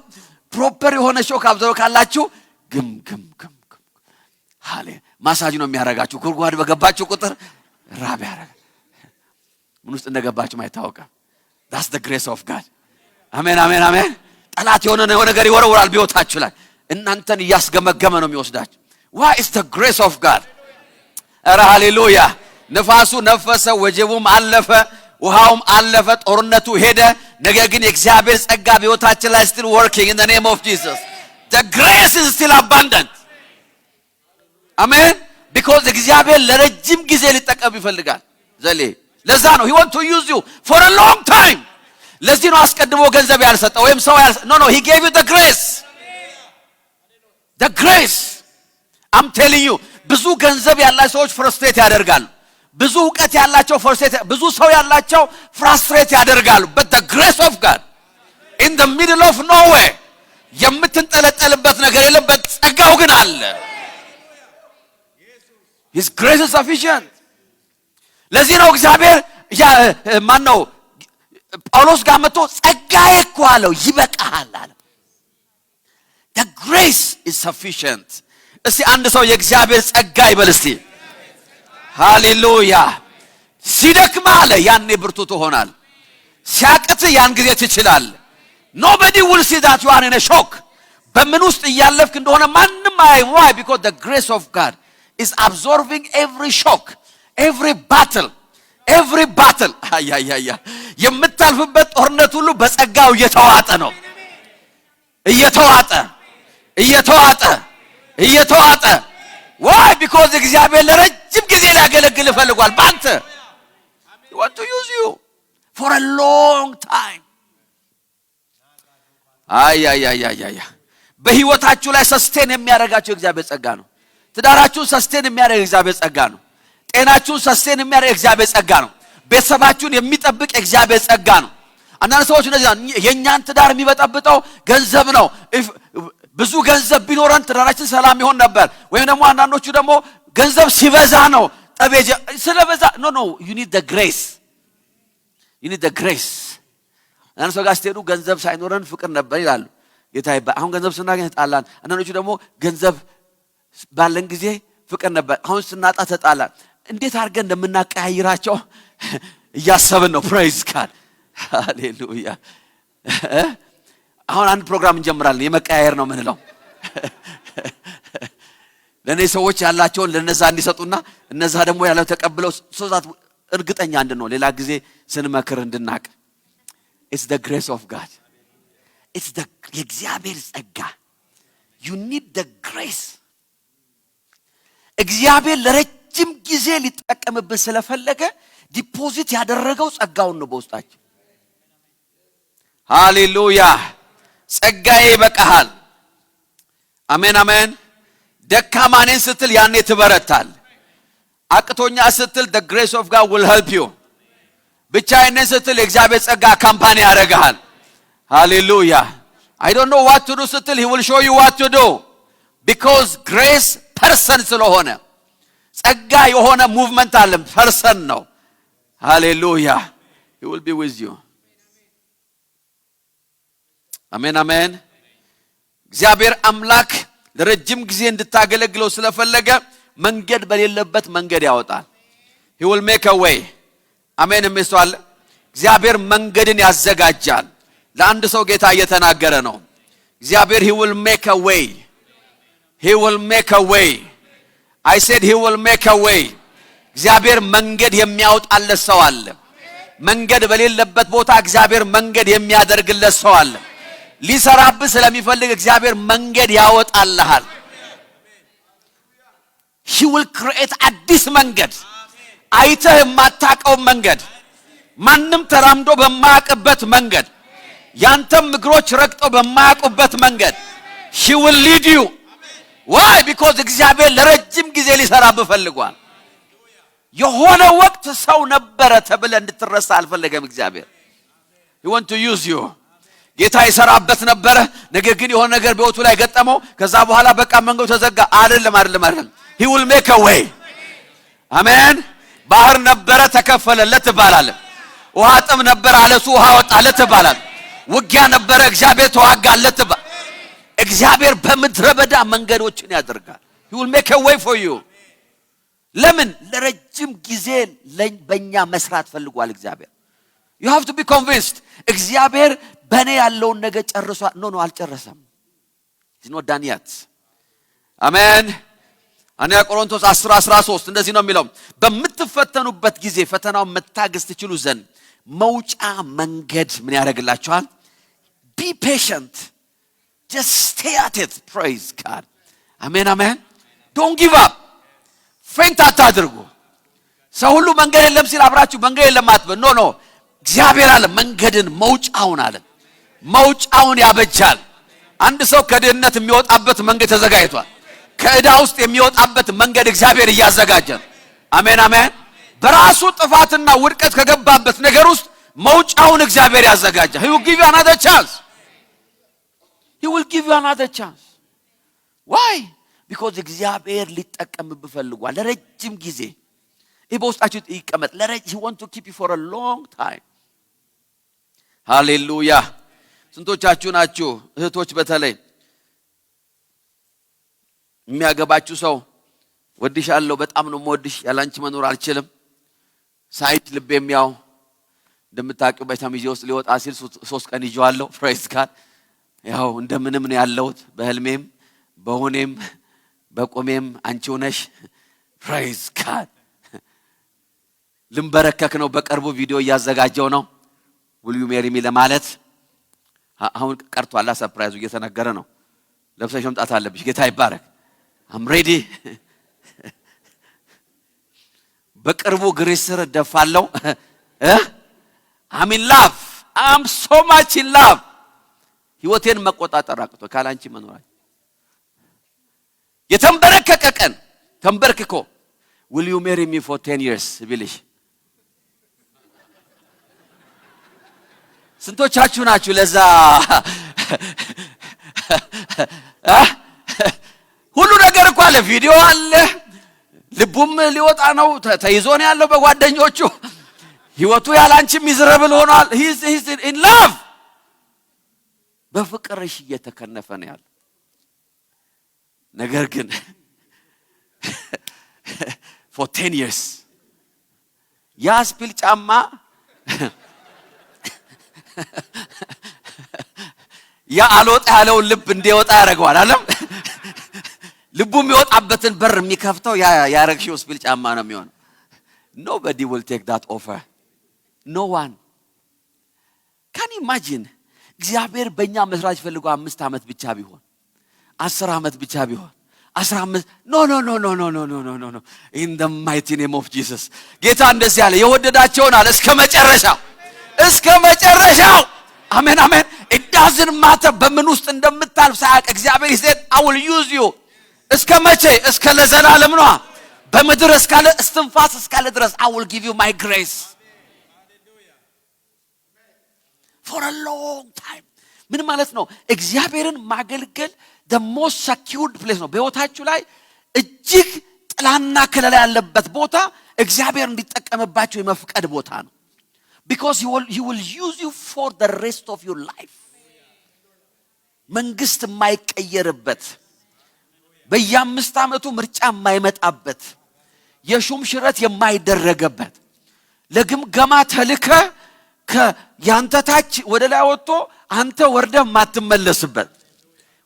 [SPEAKER 1] proper የሆነ ሾክ አብዞርብ ካላችሁ ግም ሃሌ ማሳጅ ነው የሚያደርጋችሁ። ጉድጓድ በገባችሁ ቁጥር ራብ ያደርጋል። ምን ውስጥ እንደገባችሁ አይታወቅም። that's the grace of God አሜን አሜን አሜን። ጠላት የሆነ ነገር ይወረውራል ቢወታችሁ ላይ እናንተን እያስገመገመ ነው የሚወስዳችሁ። why is the grace of God? ኧረ ሃሌሉያ። ነፋሱ ነፈሰ፣ ወጀቡም አለፈ፣ ውሃውም አለፈ፣ ጦርነቱ ሄደ። ነገር ግን የእግዚአብሔር ጸጋ በሕይወታችን ላይ still working in the name of Jesus። the grace is still abundant አሜን። because እግዚአብሔር ለረጅም ጊዜ ሊጠቀም ይፈልጋል። ለዛ ነው he want to use you for a long time። ለዚህ ነው አስቀድሞ ገንዘብ ያልሰጠው ወይም ሰው no he gave you the grace I'm telling you ብዙ ገንዘብ ያላቸው ሰዎች ፍራስትሬት ያደርጋሉ። ብዙ ዕውቀት ያላቸው ብዙ ሰው ያላቸው ፍራስትሬት ያደርጋሉ። but the grace of God in the middle of nowhere የምትንጠለጠልበት ነገር የለበት ጸጋው ግን አለ። his grace is sufficient። ለዚህ ነው እግዚአብሔር ማነው ጳውሎስ ጋር መጥቶ ጸጋዬ እኮ አለው ይበቃሃል አለ። the grace is sufficient። እስቲ አንድ ሰው የእግዚአብሔር ጸጋ ይበል እስቲ ሃሌሉያ። ሲደክም አለ ያኔ ብርቱ ትሆናል። ሲያቅት ያን ጊዜ ትችላለህ። nobody will see that you are in a shock። በምን ውስጥ እያለፍክ እንደሆነ ማንም አያይም። why? because the grace of God is absorbing every shock, every battle አያያያ የምታልፍበት ጦርነት ሁሉ በጸጋው እየተዋጠ ነው። እየተዋጠ why? because እግዚአብሔር ለረጅም ጊዜ ሊያገለግል ፈልጓል ባንተ he want to use you for a long time። አያያያ በህይወታችሁ ላይ ሰስቴን የሚያደርጋችሁ እግዚአብሔር ጸጋ ነው። ትዳራችሁን ሰስቴን የሚያደርግ እግዚአብሔር ጸጋ ነው። ጤናችሁን ሰስቴን የሚያደርግ እግዚአብሔር ጸጋ ነው። ቤተሰባችሁን የሚጠብቅ እግዚአብሔር ጸጋ ነው። አንዳንድ ሰዎች እንደዚህ የኛን ትዳር የሚበጠብጠው ገንዘብ ነው። ብዙ ገንዘብ ቢኖረን ትዳራችን ሰላም ይሆን ነበር። ወይም ደግሞ አንዳንዶቹ ደግሞ ገንዘብ ሲበዛ ነው ጠቤጅ ስለበዛ no you need the grace አንዳንድ ሰው ጋር ስትሄዱ ገንዘብ ሳይኖረን ፍቅር ነበር ይላሉ። ጌታ አሁን ገንዘብ ስናገኝ ተጣላን። አንዳንዶቹ ደግሞ ገንዘብ ባለን ጊዜ ፍቅር ነበር፣ አሁን ስናጣ ተጣላን። እንዴት አድርገን እንደምናቀያይራቸው እያሰብን ነው። praise God ሃሌሉያ። አሁን አንድ ፕሮግራም እንጀምራለን የመቀያየር ነው ምንለው። ለኔ ሰዎች ያላቸውን ለነዛ እንዲሰጡና እነዛ ደግሞ ያለው ተቀብለው ሶዛት እርግጠኛ እንድንሆን ሌላ ጊዜ ስንመክር እንድናቅ። it's the grace of God it's the የእግዚአብሔር ጸጋ you need the grace። እግዚአብሔር ለረጅም ጊዜ ሊጠቀምብን ስለፈለገ ዲፖዚት ያደረገው ጸጋውን ነው በውስጣችን። ሃሌሉያ። ጸጋዬ ይበቃሃል። አሜን አሜን። ደካማ ነኝ ስትል ያኔ ትበረታል። አቅቶኛ ስትል the grace of God will help you። ብቻዬን ነኝ ስትል የእግዚአብሔር ጸጋ ካምፓኒ ያደርግሃል። ሃሌሉያ። I don't know what to do ስትል he will show you what to do because grace person ስለሆነ ጸጋ የሆነ ሙቭመንት አለ person ነው። ሃሌሉያ። he will be with you። አሜን አሜን። እግዚአብሔር አምላክ ለረጅም ጊዜ እንድታገለግለው ስለፈለገ መንገድ በሌለበት መንገድ ያወጣል። he will make a way አሜን የሚስተዋል እግዚአብሔር መንገድን ያዘጋጃል ለአንድ ሰው ጌታ እየተናገረ ነው እግዚአብሔር he will make a way he will make a way I said he will make a way እግዚአብሔር መንገድ የሚያወጣለት ሰው አለ መንገድ በሌለበት ቦታ እግዚአብሔር መንገድ የሚያደርግለት ሰው አለ ሊሰራብህ ስለሚፈልግ እግዚአብሔር መንገድ ያወጣልሃል he will create አዲስ መንገድ አይተህ የማታውቀው መንገድ ማንንም ተራምዶ በማያውቅበት መንገድ ያንተም እግሮች ረግጠው በማያውቁበት መንገድ she will lead you why because እግዚአብሔር ለረጅም ጊዜ ሊሰራብህ ፈልጓል የሆነ ወቅት ሰው ነበረ ተብለ እንድትረሳ አልፈለገም እግዚአብሔር he want to use you ጌታ ይሰራበት ነበረ ነገር ግን የሆነ ነገር በወቱ ላይ ገጠመው ከዛ በኋላ በቃ መንገዱ ተዘጋ አይደለም he will make a way አሜን ባህር ነበረ ተከፈለለት ይባላል ውሃ ጥም ነበር አለሱ ውሃ ወጣለት ይባላል ውጊያ ነበረ እግዚአብሔር ተዋጋለት እግዚአብሔር በምድረ በዳ መንገዶችን ያደርጋል he will make a way for you ለምን ለረጅም ጊዜ በእኛ መስራት ፈልጓል እግዚአብሔር you have to be convinced እግዚአብሔር በእኔ ያለውን ነገር ጨርሷል ኖ አልጨረሰም he's not done yet አሜን አንያ ቆሮንቶስ 10:13 እንደዚህ ነው የሚለው በመትፈተኑበት ጊዜ ፈተናው መታገስ ትችሉ ዘንድ መውጫ መንገድ ምን ያደርግላችኋል be patient just stay at it praise God amen don't give up faint አታድርጉ ሰው ሁሉ መንገድ የለም ሲል አብራችሁ መንገድ የለም አትበል ኖ እግዚአብሔር አለ መንገድን መውጫውን ያበጃል አንድ ሰው ከድህነት የሚወጣበት መንገድ ተዘጋጅቷል ከዕዳ ውስጥ የሚወጣበት መንገድ እግዚአብሔር እያዘጋጀ ነው አሜን በራሱ ጥፋትና ውድቀት ከገባበት ነገር ውስጥ መውጫውን እግዚአብሔር ያዘጋጃል he will give you another chance why because እግዚአብሔር ሊጠቀምብህ ፈልጓል ለረጅም ጊዜ በውስጣችሁ ይቀመጥ he want to keep you for a long time ሃሌሉያ ስንቶቻችሁ ናችሁ እህቶች በተለይ የሚያገባችሁ ሰው ወድሻለሁ በጣም ነው የምወድሽ ያላንቺ መኖር አልችልም ሳይት ልቤም ያው እንደምታውቁ በተሚዜ ውስጥ ሊወጣ ሲል 3 ቀን ይዤዋለሁ praise God ያው እንደምንም ነው ያለሁት በህልሜም በሆኔም በቆሜም አንቺው ነሽ praise God ልምበረከክ ነው በቅርቡ ቪዲዮ ያዘጋጀው ነው will you marry me ለማለት አሁን ቀርቷል ሰርፕራይዙ እየተነገረ ነው ለብሰሽ መምጣት አለብሽ ጌታ ይባረክ I'm ready በቅርቡ ግሪስር ደፋለው I'm in love I'm so much in love ህይወቴን መቆጣጠር አቅቶ ካላንቺ መኖር የተንበረከከ ቀን ተንበርክኮ will you marry me for 10 years ቢልሽ ስንቶቻችሁ ናችሁ ለዛ ሁሉ ነገር እኮ አለ ቪዲዮ አለ ልቡም ሊወጣ ነው ተይዞ ነው ያለው በጓደኞቹ ህይወቱ ያላንቺ ሚዝረብል ሆኗል he's in love በፍቅርሽ እየተከነፈ ነው ያለው ነገር ግን for 10 years ያስፒል ጫማ ያ አልወጣ ያለው ልብ እንዲወጣ ያደርገዋል አይደል ልቡ የሚወጣበትን በር የሚከፍተው ያረግሽው ስፒል ጫማ ነው የሚሆነው nobody will take that offer no one can you imagine እግዚአብሔር በእኛ መስራት ፈልጎ 5 አመት ብቻ ቢሆን 10 አመት ብቻ ቢሆን 15 no in the mighty name of Jesus ጌታ እንደዚህ ያለ የወደዳቸውን አለ እስከ መጨረሻው አሜን it doesn't matter በምን ውስጥ እንደምታልፍ ሳያቅ እግዚአብሔር ይሰጥ I will use you እስከ መቼ እስከ ለዘላለም ነው በመድር እስካለ እስትንፋስ እስካለ ድረስ I will give you my grace for a long time ምን ማለት ነው እግዚአብሔርን ማገልገል the most secured place ነው በህይወታችሁ ላይ እጅግ ጥላና ከለላ ያለበት ቦታ እግዚአብሔር እንዲጠቀምባችሁ የመፍቀድ ቦታ ነው because he will use you for the rest of your life መንግስት የማይቀየርበት በየ5 አመቱ ምርጫ የማይመጣበት የሹም ሽረት የማይደረገበት ለግምገማ ተልከ ከያንተ ታች ወደ ላይ ወጥቶ አንተ ወርደ ማትመለስበት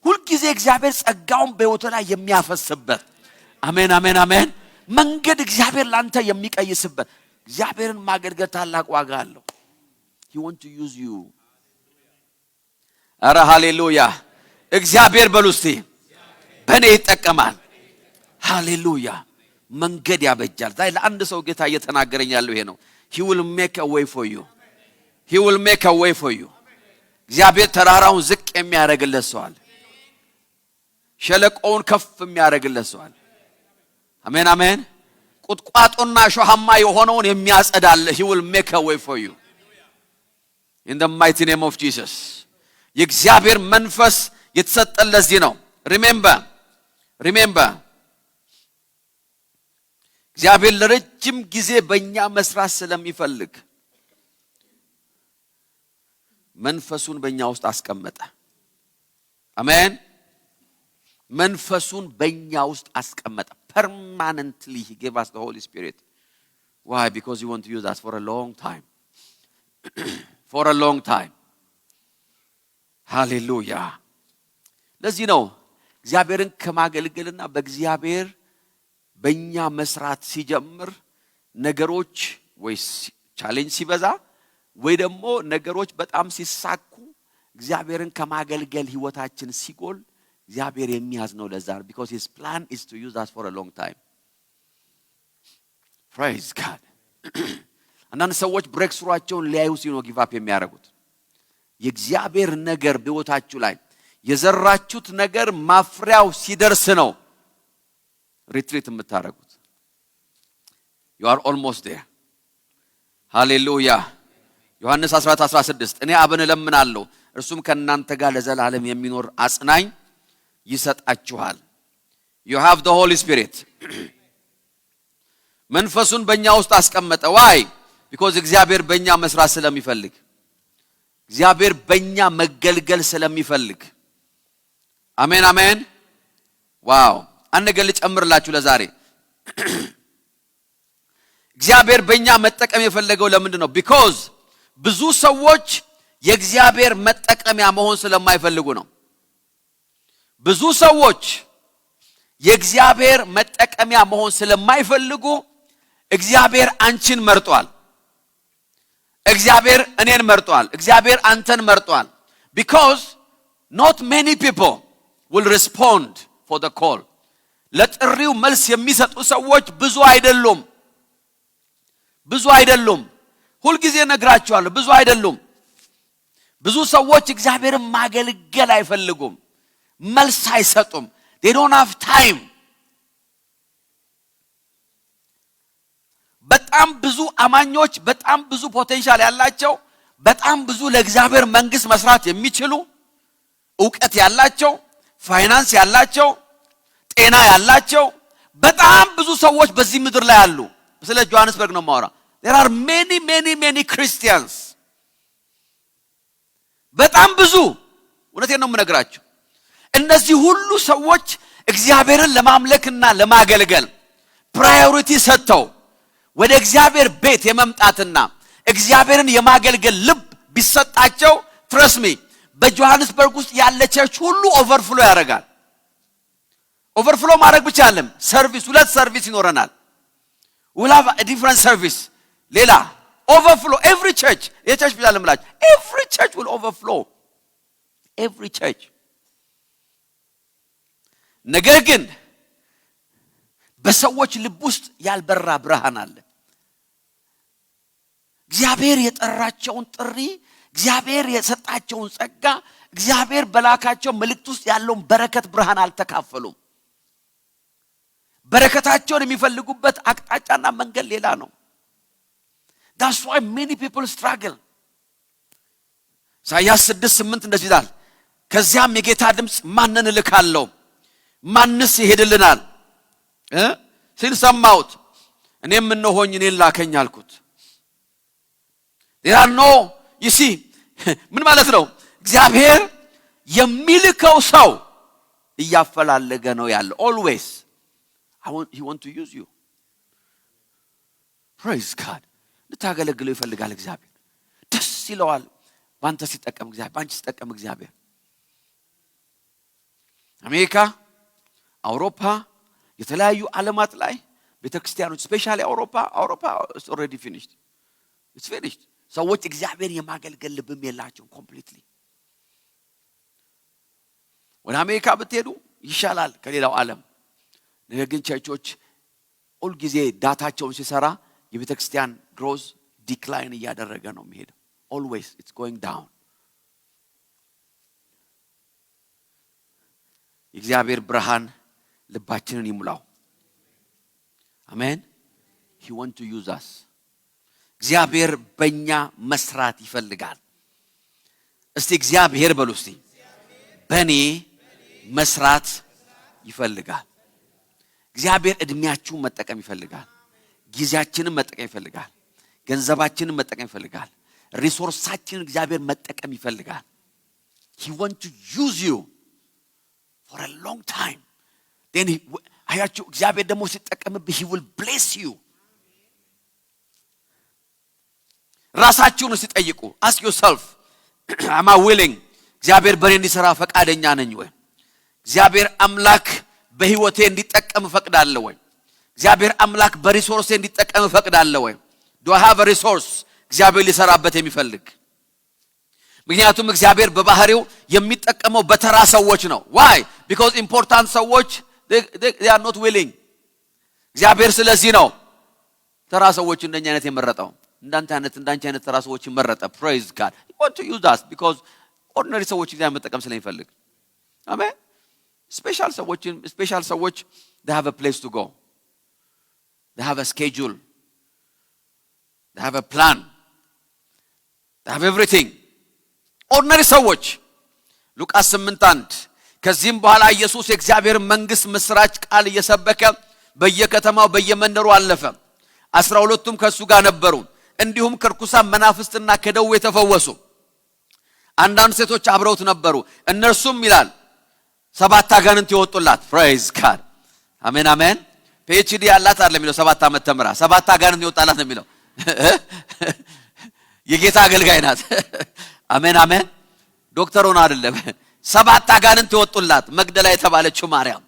[SPEAKER 1] ሁሉ ጊዜ እግዚአብሔር ጸጋውን በህይወት ላይ የሚያፈስበት አሜን አሜን አሜን መንገድ እግዚአብሔር ላንተ የሚቀይስበት እግዚአብሔርን ማገልገል ታላቅ ዋጋ አለው he want to use you አረ ሃሌሉያ እግዚአብሔር በሉስቲ በኔ ይጠቀማል ሃሌሉያ መንገድ ያበጃል ዛይ ለአንድ ሰው ጌታ እየተናገረኝ ያለው ይሄ ነው he will make a way for you he will make a way for you እግዚአብሔር ተራራውን ዝቅ የሚያደርግለት ሰው አለ ሸለቆውን ከፍ የሚያደርግለት ሰው አለ አሜን አሜን ቁጥቋጦና ሾሃማ የሆነውን የሚያጸዳል he will make a way for you in the mighty name of Jesus የእግዚአብሔር መንፈስ የተሰጠን ለዚህ ነው remember እግዚአብሔር ለረጅም ጊዜ በእኛ መስራት ስለሚፈልግ መንፈሱን በእኛ ውስጥ አስቀመጠ አሜን መንፈሱን በእኛ ውስጥ አስቀመጠ permanently he gave us the Holy Spirit why because he want to use us for a long time for a long time hallelujah ለዚህ ነው እግዚአብሔርን ከማገልገልና በእግዚአብሔር በእኛ መስራት ሲጀምር ነገሮች ወይስ ቻሌንጅ ሲበዛ ወይ ደግሞ ነገሮች በጣም ሲሳኩ እግዚአብሔርን ከማገልገል ህይወታችን ሲጎል እግዚአብሔር የሚያዝነው ለዛ because his plan is to use us for a long time praise God አንዳንድ ሰዎች ብሬክ ስሩአቸውን ሊያዩ ሲኖ ጊቭ አፕ የሚያደርጉት የእግዚአብሔር ነገር በህይወታችሁ ላይ የዘራችሁት ነገር ማፍሪያው ሲደርስ ነው ሪትሪት የምታደርጉት you are almost there hallelujah ዮሐንስ 14:16 እኔ አብን እለምናለሁ እርሱም ከናንተ ጋር ለዘላለም የሚኖር አጽናኝ ይሰጣችኋል you have the Holy Spirit መንፈሱን በእኛ ውስጥ አስቀመጠ why because እግዚአብሔር በእኛ መስራት ስለሚፈልግ እግዚአብሔር በእኛ መገልገል ስለሚፈልግ አሜን አሜን ዋው አንገል ጨምርላችሁ ለዛሬ እግዚአብሔር በእኛ መጠቀም የፈለገው ለምንድን ነው because ብዙ ሰዎች የእግዚአብሔር መጠቀሚያ መሆን ስለማይፈልጉ ነው ብዙ ሰዎች የእግዚአብሔር መጠቀሚያ መሆን ስለማይፈልጉ እግዚአብሔር አንቺን መርጧል እግዚአብሔር እኔን መርጧል እግዚአብሔር አንተን መርጧል because not many people will respond for the call ለጥሪው መልስ የሚሰጡ ሰዎች ብዙ አይደሉም ሁሉ ጊዜ ነግራቸዋለሁ ብዙ አይደሉም ብዙ ሰዎች እግዚአብሔርን ማገልገል አይፈልጉም መልስ አይሰጡም they don't have time በጣም ብዙ አማኞች በጣም ብዙ ፖቴንሻል ያላቸው በጣም ብዙ ለእግዚአብሔር መንግስት መስራት የሚችሉ ዕውቀት ያላቸው ፋይናንስ ያላቸው ጤና ያላቸው በጣም ብዙ ሰዎች በዚህ ምድር ላይ አሉ ስለ ጆሐንስበርግ ነው ማወራ there are many Christians በጣም ብዙ እውነቴን ነው የምነግራችሁ እነዚህ ሁሉ ሰዎች እግዚአብሔርን ለማምለክና ለማገልገል ፕራዮሪቲ ሰጥተው ወደ እግዚአብሔር ቤት የመምጣትና እግዚአብሔርን የማገልገል ልብ ቢሰጣቸው trust me በጆሐንስበርግ ውስጥ ያለ ቸርች ሁሉ ኦቨርፍሎ ያደርጋል ኦቨርፍሎ ማድረግ ብቻ አይደለም ሰርቪስ ሁለት ሰርቪስ ይኖረናል we'll have a different service ሌላ overflow every church የቸርች ብቻ ለምላችሁ every church will overflow every church ነገር ግን በሰዎች ልብ ውስጥ ያልበራ ብርሃን አለ እግዚአብሔር የጠራቸውን ጥሪ እግዚአብሔር የሰጣቸውን ጸጋ እግዚአብሔር በላካቸው መልእክት ውስጥ ያለውን በረከት ብርሃን አልተካፈሉም በረከታቸውን የሚፈልጉበት አቅጣጫና መንገድ ሌላ ነው that's why many people struggle ኢሳይያስ 6:8 እንደዚህ ይላል ከዚያም የጌታ ድምጽ ማንን ልካለው ማንስ ይሄድልናል ሲል ሰማሁት እኔም እነሆኝ እኔን ላከኝ አልኩት there are no you see ምን ማለት ነው እግዚአብሔር የሚልከው ሰው እያፈላለገ ነው ያለው always he want to use you praise God እንድታገለግለው ይፈልጋል እግዚአብሔር ደስ ይለዋል ባንተ ሲጠቀም እግዚአብሔር ባንቺ ሲጠቀም እግዚአብሔር አሜሪካ አውሮፓ የተለያዩ ዓለማት ላይ ቤተክርስቲያኖች ስፔሻሊ አውሮፓ is already finished it's finished ሰዎች እግዚአብሔር የማገልገል ልብም የላቸውም completely ወደ አሜሪካ ብትሄዱ ይሻላል ከሌላው ዓለም ነገር ግን ቸርቾች ሁሉ ጊዜ ዳታቸውን ሲሰራ የቤተክርስቲያን ግሮዝ ዲክላይን እያደረገ ነው የሚሄደው always it's going down እግዚአብሔር ብርሃን ልባችንን ይሙላው አሜን he want to use us እግዚአብሔር በእኛ መስራት ይፈልጋል እስቲ እግዚአብሔር በሉ እስቲ በእኔ መስራት ይፈልጋል እግዚአብሔር እድሜያችሁን መጠቀም ይፈልጋል ጊዜያችንን መጠቀም ይፈልጋል ገንዘባችንን መጠቀም ይፈልጋል ሪሶርሳችንን እግዚአብሔር መጠቀም ይፈልጋል he want to use you for a long time then አያችሁ እግዚአብሔር ደግሞ ሲጠቀምብህ he will bless you ራሳችሁን ሲጠይቁ ask yourself am I willing እግዚአብሔር በእኔ እንዲሰራ ፈቃደኛ ነኝ ወይ እግዚአብሔር አምላክ በህይወቴ እንዲጠቀም ፈቅዳለሁ ወይ እግዚአብሔር አምላክ በሪሶርሴ እንዲጠቀም ፈቅዳለሁ ወይ do I have a resource እግዚአብሔር ሊሰራበት የሚፈልግ ምክንያቱም እግዚአብሔር በባህሪው የሚጠቀመው በተራ ሰዎች ነው why because important ሰዎች they are not willing እግዚአብሔር ስለዚህ ነው ተራ ሰዎች እንደኛ አይነት የመረጠው እንዳንቺ አይነት ተራ ሰዎች ይመረጣ praise God he want to use us because ordinary ሰዎች እግዚአብሔር መጠቀም ስለሚፈልግ አሜን special ሰዎች they have a place to go they have a schedule they have a plan they have everything ordinary ሰዎች ሉቃስ 8:1 ከዚህም በኋላ ኢየሱስ የእግዚአብሔር መንግስት ምስራች ቃል እየሰበከ በየከተማው በየመንደሩ አለፈ 12ቱም ከሱ ጋር ነበሩ እንዲሁም ከርኩሳን መናፍስትና ከደዌ ተፈወሱ አንዳንድ ሴቶች አብረውት ነበሩ እነርሱም ይላል 7 አጋንንት ይወጡላት praise God አሜን አሜን PhD ያላት አይደለም የሚለው 7 ዓመት ተምራ 7 አጋንንት ይወጣላት ነው የሚለው የጌታ አገልጋይ ናት አሜን አሜን ዶክተር ሆነ አይደለም 7 አጋንንት ይወጡላት መግደላ የተባለችው ማርያም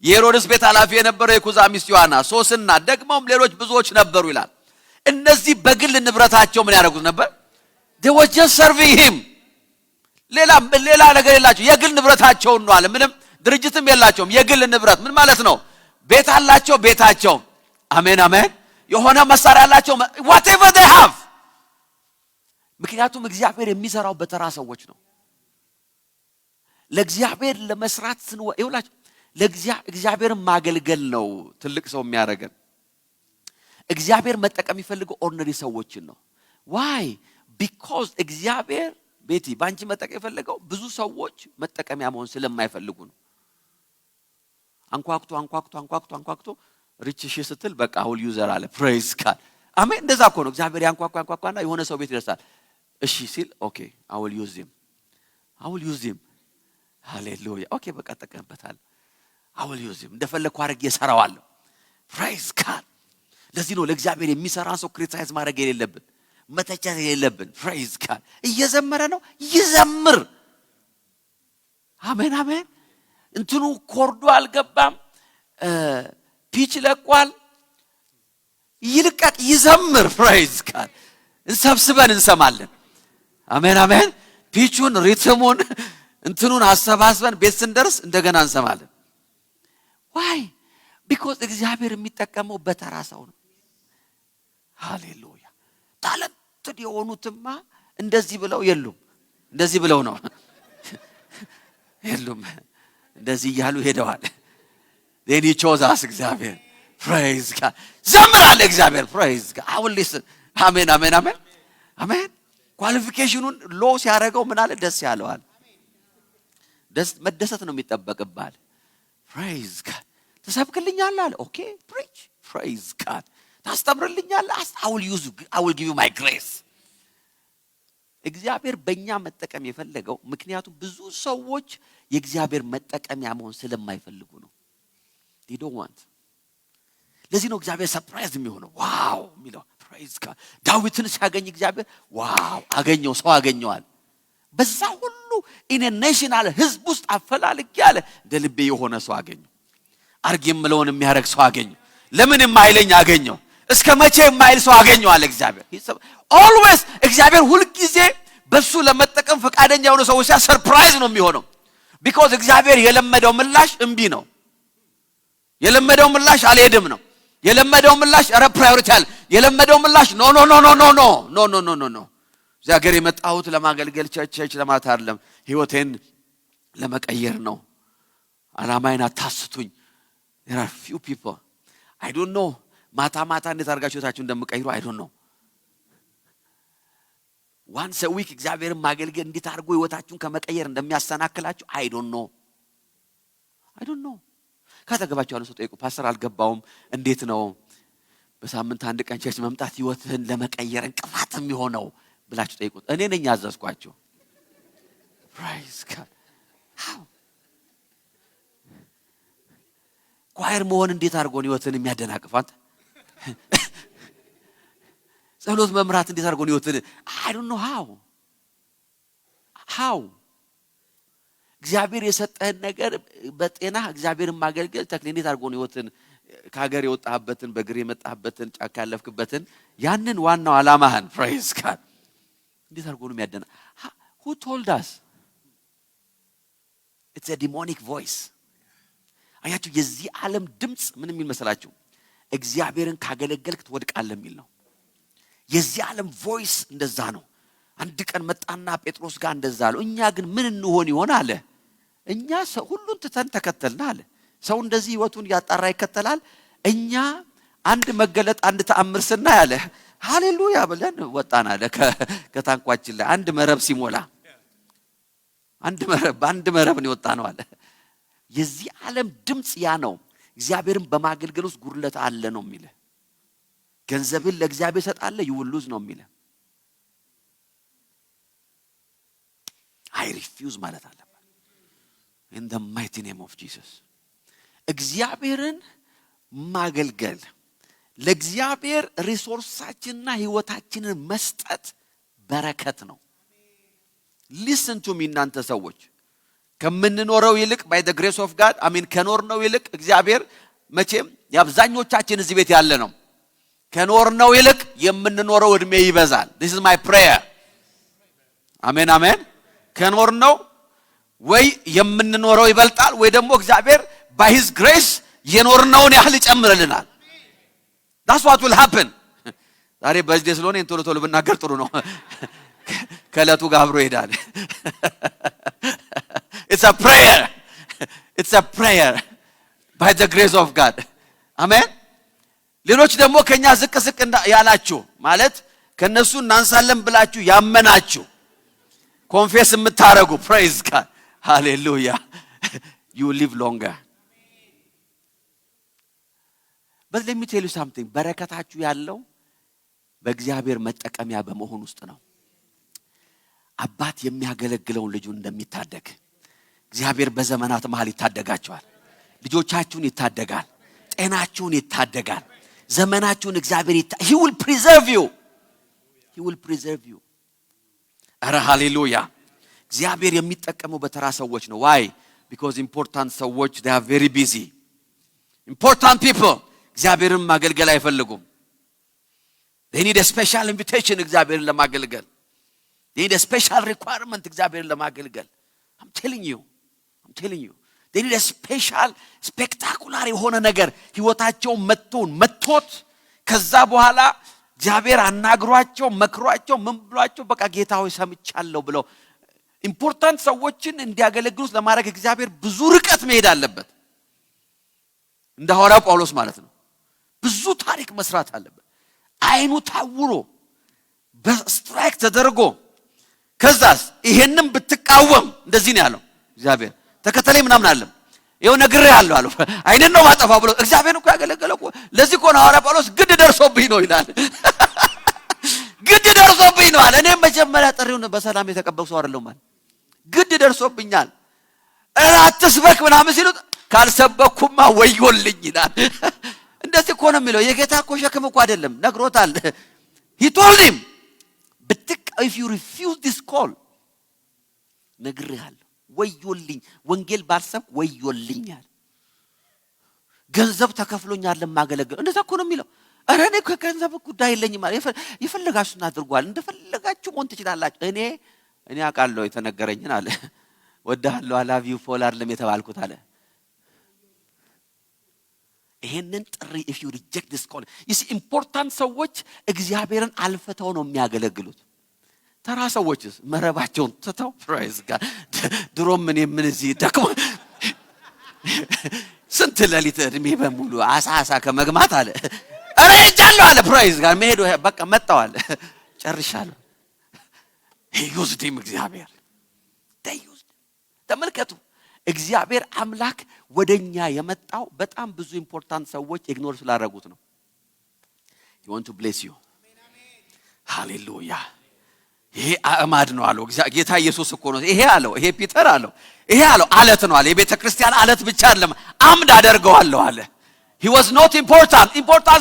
[SPEAKER 1] የሄሮድስ ቤት ኃላፊ የነበረው የኩዛ ሚስት ዮሐና ሶስና ደግሞም ሌሎች ብዙዎች ነበሩ ይላል እነዚህ በግል ንብረታቸው ምን ያደርጉት ነበር they were just serving him ሌላ ነገር የላቸው የግል ንብረታቸው ነው አለ ምንም ድርጅትም የላቸውም የግል ንብረት ምን ማለት ነው ቤት አላቸው ቤታቸው አሜን አሜን የሆነ መሳሪያ አላቸው whatever they have ምክንያቱም እግዚአብሔር የሚሰራው በተራ ሰዎች ነው ለእግዚአብሔር ለመስራት ይውላችሁ ለእግዚአብሔር ማገልገል ነው ትልቅ ሰው የሚያደርገን እግዚአብሔር መጠቀም ይፈልገው ordinary ሰዎችን ነው why because እግዚአብሔር ቤቲ ባንቺ መጠቀም ይፈልገው ብዙ ሰዎች መጠቀሚያ መሆን ስለማይፈልጉ ነው አንኳክቶ ሪችሽ ስትል በቃ ሁሉ ዩዘር አለ praise God አሜን እንደዛ እኮ ነው እግዚአብሔር ያንኳኳና የሆነ ሰው ቤት ይደርሳል እሺ ሲል ኦኬ I will use him ሃሌሉያ ኦኬ በቃ ተቀበታል I will use him እንደፈለኩ አድርጌ እሰራዋለሁ praise God ለዚህ ነው ለእግዚአብሔር የሚሰራ ሰው ክሪቲሳይዝ ማድረግ የሌለብን መተቸት የሌለብን praise God እየዘመረ ነው ይዘምር አሜን አሜን እንትኑ ኮርዶ አልገባም ፒች ለቋል ይልቀቅ ይዘምር praise God እንሰብስበን እንሰማለን አሜን አሜን ፒቹን ሪትሙን እንትኑን አሰባስበን ቤት ስንደርስ እንደገና እንሰማለን why because እግዚአብሔር የሚጠቀመው በተራ ሰው ነው ሃሌሉያ ታለንት የሆኑትማ እንደዚህ ብለው የሉም እንደዚህ ብለው ነው የሉም እንደዚህ ያሉ ሄደዋል then he chose us እግዚአብሔር praise God ዘምራለ እግዚአብሔር praise God I will listen አሜን አሜን አሜን አሜን ኳሊፊኬሽኑን ሎ ሲያደርገው ምን አለ ደስ ያለዋል መደሰት ነው የሚጠበቅባል praise God ተሰብክልኛል አለ ኦኬ preach praise God ታስተምርልኛል I will give you my grace እግዚአብሔር በእኛ መጠቀም የፈለገው ምክንያቱም ብዙ ሰዎች የእግዚአብሔር መጠቀሚያ መሆን ስለማይፈልጉ ነው they don't want ለዚህ ነው እግዚአብሔር ሰርፕራይዝ የሚሆነው ዋው የሚለው ፕሬዝ ጋድ ዳዊትን ሲያገኝ እግዚአብሔር ዋው አገኘው ሰው አገኘዋል በዛ ሁሉ ኢን ኔሽናል ህዝብ ውስጥ አፈላልግ ያለ እንደልቤ የሆነ ሰው አገኘው አርግ የምለውን የሚያረግ ሰው አገኘው ለምን የማይለኝ አገኘው እስከ መቼ የማይል ሰው አገኘው አለ እግዚአብሔር ኦልዌስ እግዚአብሔር ሁሉ ጊዜ በሱ ለመጠቀም ፈቃደኛ የሆነ ሰው ሲያ ሰርፕራይዝ ነው የሚሆነው because እግዚአብሔር የለመደው ምላሽ እንቢ ነው የለመደው ምላሽ አልሄድም ነው የለመደው ምላሽ አረ ፕራዮሪቲ አለ የለመደው ምላሽ ኖ ኖ ኖ ኖ ኖ ኖ ኖ ኖ ኖ ኖ ዛገር የመጣሁት ለማገልገል ቸርች ለማለት አይደለም ህይወቴን ለመቀየር ነው አላማዬን አታስቱኝ there are few people I don't know ማታ እንዴት አርጋችሁ ታችሁ እንደምቀይሩ I don't know once a week እግዚአብሔርን ማገልገል እንዴት አርጎ ህይወታችሁን ከመቀየር እንደሚያሰናክላችሁ I don't know ካተገባችሁ አለ ሰው ጠይቁ ፓስተር አልገባውም እንዴት ነው በሳምንት አንድ ቀን ቸርች መምጣት ህይወትህን ለመቀየር እንቅፋት የሚሆነው ብላችሁ ጠይቁ እኔ ነኝ ያዘዝኳችሁ praise God how ኳየር መሆን እንዴት አርጎ ነው ህይወትን የሚያደናቅፋት ጸሎት መምራት እንዴት አርጎ ነው ህይወትን I don't know how እግዚአብሔር የሰጠህን ነገር በጤና እግዚአብሔርን ማገልገል ተክለ እንዴት አርጎ ነው ህይወትን ከሀገር የወጣህበትን በእግር የመጣህበትን ጫካ ያለፍክበትን ያንን ዋናው አላማህን praise God እንዴት አርጎ ነው የሚያደና who told us it's a demonic voice አያችሁ የዚህ ዓለም ድምጽ ምን የሚል መሰላችሁ እግዚአብሔርን ካገለገልክ ትወድቃለህ የሚል ነው የዚህ ዓለም ቮይስ እንደዛ ነው አንድ ቀን መጣና ጴጥሮስ ጋር እንደዛ አለ እኛ ግን ምን እንሆን ይሆን አለ እኛ ሁሉን ትተን ተከተልና አለ ሰው እንደዚህ ህይወቱን ያጣራ ይከተላል እኛ አንድ መገለጥ አንድ ተአምር ስናይ አለ ሃሌሉያ ብለን ወጣና አለ ከታንኳችን ላይ አንድ መረብ ሲሞላ አንድ መረብ ነው ወጣነው አለ የዚህ ዓለም ድምጽ ያ ነው እግዚአብሔርን በማገልገል ውስጥ ጉድለት አለ ነው የሚለው ገንዘብን ለእግዚአብሔር ሰጣለ ይውሉዝ ነው የሚለው I refuse ማለት አለ in the mighty name of Jesus እግዚአብሔርን ማገልገል ለእግዚአብሔር ሪሶርሳችንና ህይወታችንን መስጠት በረከት ነው listen to me እናንተ ሰዎች ከምንኖረው ይልቅ by the grace of God ከኖርነው ይልቅ እግዚአብሔር መቼም ያብዛኞቻችን እዚህ ቤት ያለ ነው ከኖርነው ይልቅ የምንኖረው እድሜ ይበዛል this is my prayer አሜን ከኖርነው ወይ የምንኖረው ይበልጣል ወይ ደግሞ እግዚአብሔር by his grace የኖርነውን ያህል ይጨምርልናል that's what will happen ዛሬ በዚህ ስለሆነ እንቶሎ ብናገር ጥሩ ነው ከለቱ ጋር አብሮ ይሄዳል it's a prayer by the grace of God amen ሌሎች ደግሞ ከኛ ዝቅ ያላችሁ ማለት ከነሱ እናንሳለን ብላችሁ ያመናችሁ ኮንፌስ የምታረጉ praise God hallelujah you live longer but let me tell you something በረከታችሁ ያለው በእግዚአብሔር መጠቀሚያ በመሆን ውስጥ ነው አባት የሚያገለግለውን ልጁን እንደሚታደግ እግዚአብሔር በዘመናት መሃል ይታደጋቸዋል ልጆቻችሁን ይታደጋል ጤናችሁን ይታደጋል ዘመናችሁን እግዚአብሔር he will preserve you አረ ሃሌሉያ እግዚአብሔር የሚጠቀመው በተራ ሰዎች ነው why because important ሰዎች they are very busy important people እግዚአብሔርን ማገልገል አይፈልጉም they need a special invitation እግዚአብሔርን ለማገልገል they need a special requirement እግዚአብሔርን ለማገልገል I'm telling you they need a special spectacular የሆነ ነገር ህይወታቸው መጥቶት ከዛ በኋላ እግዚአብሔር አናግሯቸው መክሯቸው ምን ብሏቸው በቃ ጌታ ሆይ ሰምቻለሁ ብለው ኢምፖርታንት ሰዎችን እንዲያገለግሉት ለማድረግ እግዚአብሔር ብዙ ርቀት መሄድ አለበት እንደ ሐዋርያው ጳውሎስ ማለት ነው ብዙ ታሪክ መስራት አለበት አይኑ ታውሮ በስትራይክ ተደርጎ ከዛስ ይሄንን ብትቃወም እንደዚህ ነው ያለው እግዚአብሔር ተከተለኝ ምናምን አለም ይሄው ነግሬ ያለው አለው አይነን ነው ማጠፋው ብሎ እግዚአብሔር እኮ ያገለገለው ለዚህ እኮ ነው ሐዋርያ ጳውሎስ ግድ ደርሶብኝ ነው ይላል ግድ ደርሶብኝ ነው አለ እኔም መጀመሪያ ጥሪውን በሰላም የተቀበልኩ ሰው አይደለም ማለት ግድ ደርሶብኛል አትስበክ ምናምን ሲሉት ካልሰበኩማ ወዮልኝ ይላል እንደዚህ እኮ ነው የሚለው። የጌታ እኮ ሸክም እኮ አይደለም ነግሮታል። he told him if you refuse this call ነግሬሃለሁ ወዮልኝ ወንጌል ባልሰብክ ወዮልኛል ገንዘብ ተከፍሎኛል ለማገለግል እንደዛ እኮ ነው የሚለው ኧረ እኔ ከገንዘብ ጉዳይ የለኝም የፈለጋችሁን አድርጓል እንደፈለጋችሁ ሞን ትችላላችሁ እኔ አውቃለሁ የተነገረኝን አለ ወዳለሁ I love you ፎላር ለምየተባልኩት አለ ይሄንን ጥሪ if you reject this call is important ሰዎች እግዚአብሔርን አልፈተው ነው የሚያገለግሉት ተራ ሰዎችስ መረባቸውን ተተው praise God ድሮም ምን እዚህ ደክሞ ስንት ለሊት እድሜ በሙሉ አሳሳ ከመግማት አለ አረ እጃለሁ አለ praise God መሄዱ በቃ መጣው አለ ጨርሻለሁ ይዩዝዲም እግዚአብሔር ታዩዝ ተመልከቱ እግዚአብሔር አምላክ ወደኛ የመጣው በጣም ብዙ ኢምፖርታንት ሰዎች ኢግኖር ስላደረጉት ነው he want to bless you hallelujah ይሄ አማድ ነው አለው ጌታ ኢየሱስ እኮ ነው ይሄ አለው ይሄ ፒተር አለው ይሄ አለው አለት ነው አለ የቤተ ክርስቲያን አለት ብቻ አይደለም አምድ አደርገዋለሁ አለ he was not important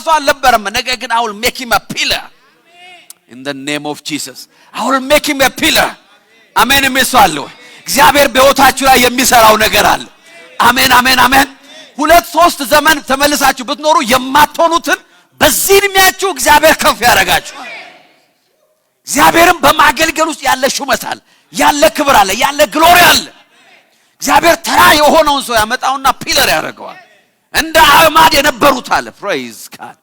[SPEAKER 1] ሰው አልነበረም ነገር ግን I will make him a pillar in the name of Jesus I will make him a pillar አሜን መስዋዕለው እግዚአብሔር በህይወታችሁ ላይ የሚሰራው ነገር አለ አሜን አሜን አሜን 2-3 ዘመን ተመልሳችሁ ብትኖሩ የማትሆኑትን በዚህ እድሜያችሁ እግዚአብሔር ከፍ ያረጋችኋል እግዚአብሔርን በማገልገል ውስጥ ያለ ሹመት አለ ያለ ክብር አለ ያለ ግሎሪ አለ እግዚአብሔር ተራ የሆነውን ሰው ያመጣውና ፒለር ያደርገዋል እንደ አማድ የነበሩት አለ praise God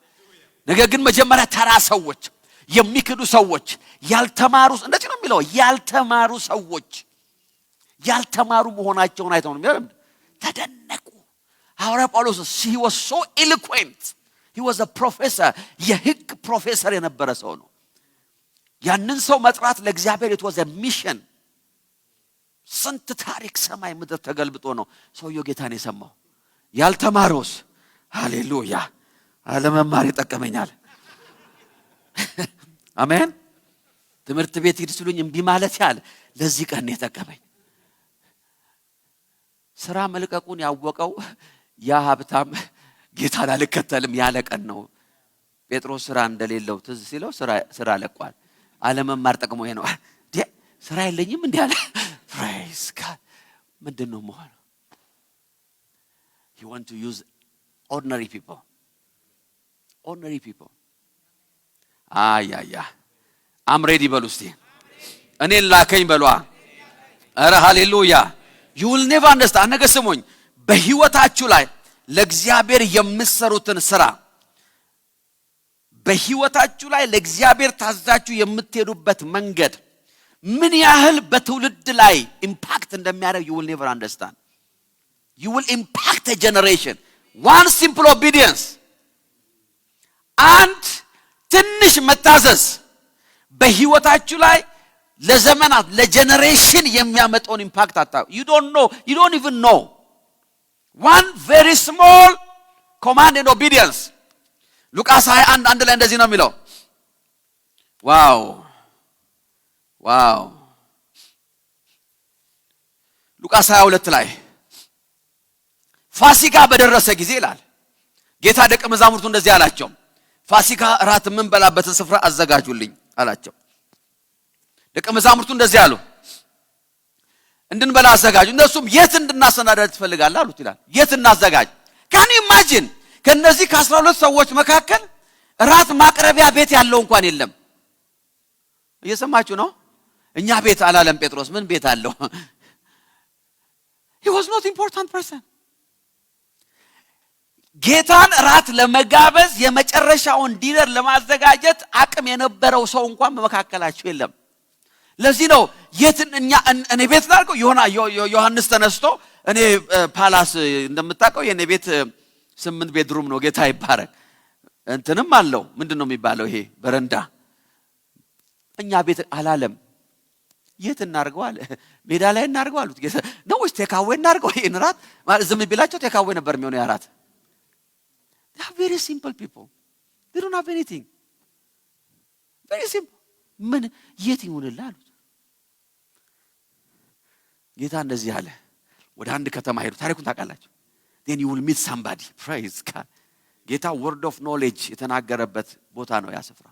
[SPEAKER 1] ነገር ግን መጀመሪያ ተራ ሰዎች የሚክዱ ሰዎች ያልተማሩ እንደዚህ ነው የሚለው ያልተማሩ ሰዎች ያልተማሩ መሆናቸውን አይተው ነው የሚለው ተደነቁ ሐዋርያ ጳውሎስ he was so eloquent he was a professor የህግ ፕሮፌሰር የነበረ ሰው ነው ያንን ሰው መጥራት ለእግዚአብሔር it was a mission ስንት ታሪክ ሰማይ ምድር ተገልብጦ ነው ሰውየው ጌታን የሰማው ያልተማሩስ ሃሌሉያ አለመማር ይጠቀመኛል አሜን ትምህርት ቤት ሂድ ሲሉኝ እምቢ ማለት ያለ ለዚህ ቀን ነው የተቀበኝ ስራ መልቀቁን ያወቀው ያ ሀብታም ጌታን አልከተልም ያለ ቀን ነው ጴጥሮስ ስራ እንደሌለው ትዝ ሲለው ስራ ለቋል አለመማር ጠቅሞ ይሄ ነው ስራ የለኝም እንዴ አለ praise God ምንድነው መሆን you want to use ordinary people አያ I'm ready በሉስቲ እኔን ላከኝ በሏ አረ ሃሌሉያ you will never understand ነገ ስሙኝ በህይወታችሁ ላይ ለእግዚአብሔር የምትሰሩትን ስራ በህይወታችሁ ላይ ለእግዚአብሔር ታዛችሁ የምትሄዱበት መንገድ ምን ያህል በትውልድ ላይ ኢምፓክት እንደሚያደርግ you will never understand you will impact a generation one simple obedience and ትንሽ መታዘዝ በህይወታችሁ ላይ ለዘመናት ለጀነሬሽን የሚያመጣውን ኢምፓክት አታው you don't even know one very small command and obedience ሉቃስ 21 አንድ ላይ እንደዚህ ነው የሚለው ዋው ሉቃስ 22 ላይ ፋሲካ በደረሰ ጊዜ ይላል ጌታ ደቀ መዛሙርቱ እንደዚህ አላቸው ፋሲካ ራት ምን በላበትን ስፍራ አዘጋጁልኝ አላቸው ደቀ መዛሙርቱ እንደዚህ አሉ እንድንበላ አዘጋጁ እነሱም የት እንድናሰናዳ ትፈልጋለህ አሉት ይላል የት እናዘጋጅ can you imagine ከነዚህ ከ12 ሰዎች መካከል ራት ማቅረቢያ ቤት ያለው እንኳን የለም እየሰማችሁ ነው እኛ ቤት አላለም ጴጥሮስ ምን ቤት አለው he was not important person ጌታን ራት ለመጋበዝ የመጨረሻውን ዲነር ለማዘጋጀት አቅም የነበረው ሰው እንኳን በመካከላቸው የለም ለዚህ ነው እኔ ቤት ላልከው ዮሐንስ ተነስቶ እኔ ፓላስ እንደምታውቀው የኔ ቤት 8 ቤድሩም ነው ጌታ ይባረክ እንትንም አለው ምንድነው የሚባለው ይሄ በረንዳ እኛ ቤት አላለም የት እናርገው አለ ሜዳ ላይ እናርገው አሉት ጌታ ነው ወይስ ቴካዌ እናርገው ይሄን ራት ማለት ዝም ቢላቸው ቴካዌ ነበር የሚሆነው ያራት they are very simple people they don't have anything very simple ምን የት ይሆንልህ አሉት ጌታ እንደዚህ አለ ወደ አንድ ከተማ ሄዱ ታሪኩን ታውቃላችሁ then you will meet somebody praise God ጌታ ወርድ ኦፍ ኖሌጅ የተናገረበት ቦታ ነው ያ ስፍራ።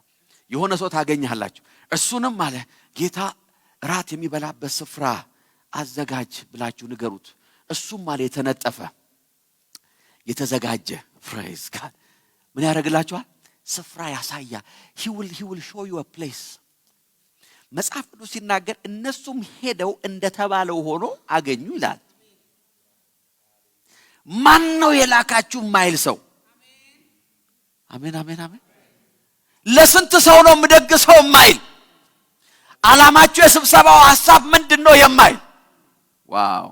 [SPEAKER 1] የሆነ ሰው ታገኛላችሁ። እሱንም አለ ጌታ ራት የሚበላበት ስፍራ አዘጋጅ ብላችሁ ንገሩት። እሱም አለ የተነጠፈ የተዘጋጀ praise God ምን ያደርግላችኋል? ስፍራ ያሳያል። he will show you a place። መጽሐፍ ቅዱስ ሲናገር እነሱም ሄደው እንደተባለው ሆኖ አገኙ ይላል። ማን ነው የላካችሁ ማይል ሰው? አሜን አሜን አሜን። ለስንት ሰው ነው የምደግሰው ማይል? ዓላማችሁ የስብሰባው ሐሳብ ምንድነው የማይል? ዋው!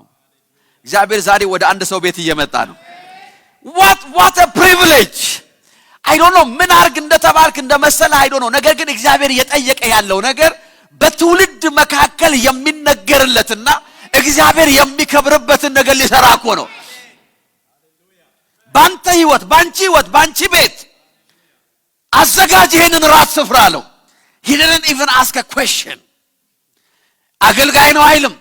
[SPEAKER 1] እግዚአብሔር ዛሬ ወደ አንድ ሰው ቤት እየመጣ ነው። what a privilege! I don't know ምን አርግ እንደተባልክ እንደመሰለ I don't know። ነገር ግን እግዚአብሔር እየጠየቀ ያለው ነገር በትውልድ መካከል የሚነገርለትና እግዚአብሔር የሚከብርበትን ነገር ሊሰራ እኮ ነው። ባንተ ህይወት፣ ባንቺ ህይወት፣ ባንቺ ቤት አዘጋጅ ይሄንን ራት ስፍራ አለው። he didn't even ask a question። አገልጋይ ነው አይልም።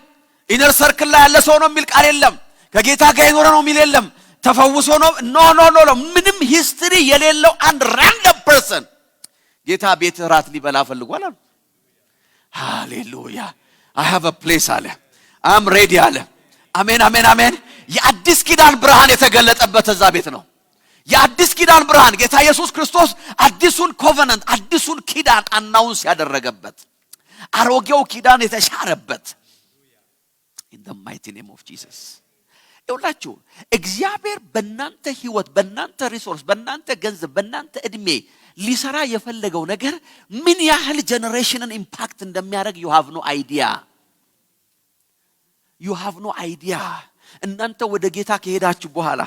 [SPEAKER 1] ኢነር ሰርክል ላይ ያለ ሰው ነው የሚል ቃል የለም። ከጌታ ጋር ይኖር ነው የሚል የለም። ተፈውሶ ነው ኖ ምንም ሂስትሪ የሌለው አንድ ራንደም ፐርሰን ጌታ ቤት ራት ሊበላ ፈልጓል አለ። ሃሌሉያ! I have a place አለ። I'm ready አለ። አሜን አሜን አሜን። የአዲስ ኪዳን ብርሃን የተገለጠበት እዛ ቤት ነው። የአዲስ ኪዳን ብርሃን ጌታ ኢየሱስ ክርስቶስ አዲሱን ኮቨናንት አዲሱን ኪዳን አናውንስ ያደረገበት አሮጌው ኪዳን የተሻረበት in the mighty name of Jesus። ይውላችሁ እግዚአብሔር በእናንተ ህይወት፣ በእናንተ ሪሶርስ፣ በእናንተ ገንዘብ፣ በእናንተ እድሜ ሊሰራ የፈለገው ነገር ምን ያህል ጀነሬሽንን ኢምፓክት እንደሚያደርግ you have no idea። እናንተ ወደ ጌታ ከሄዳችሁ በኋላ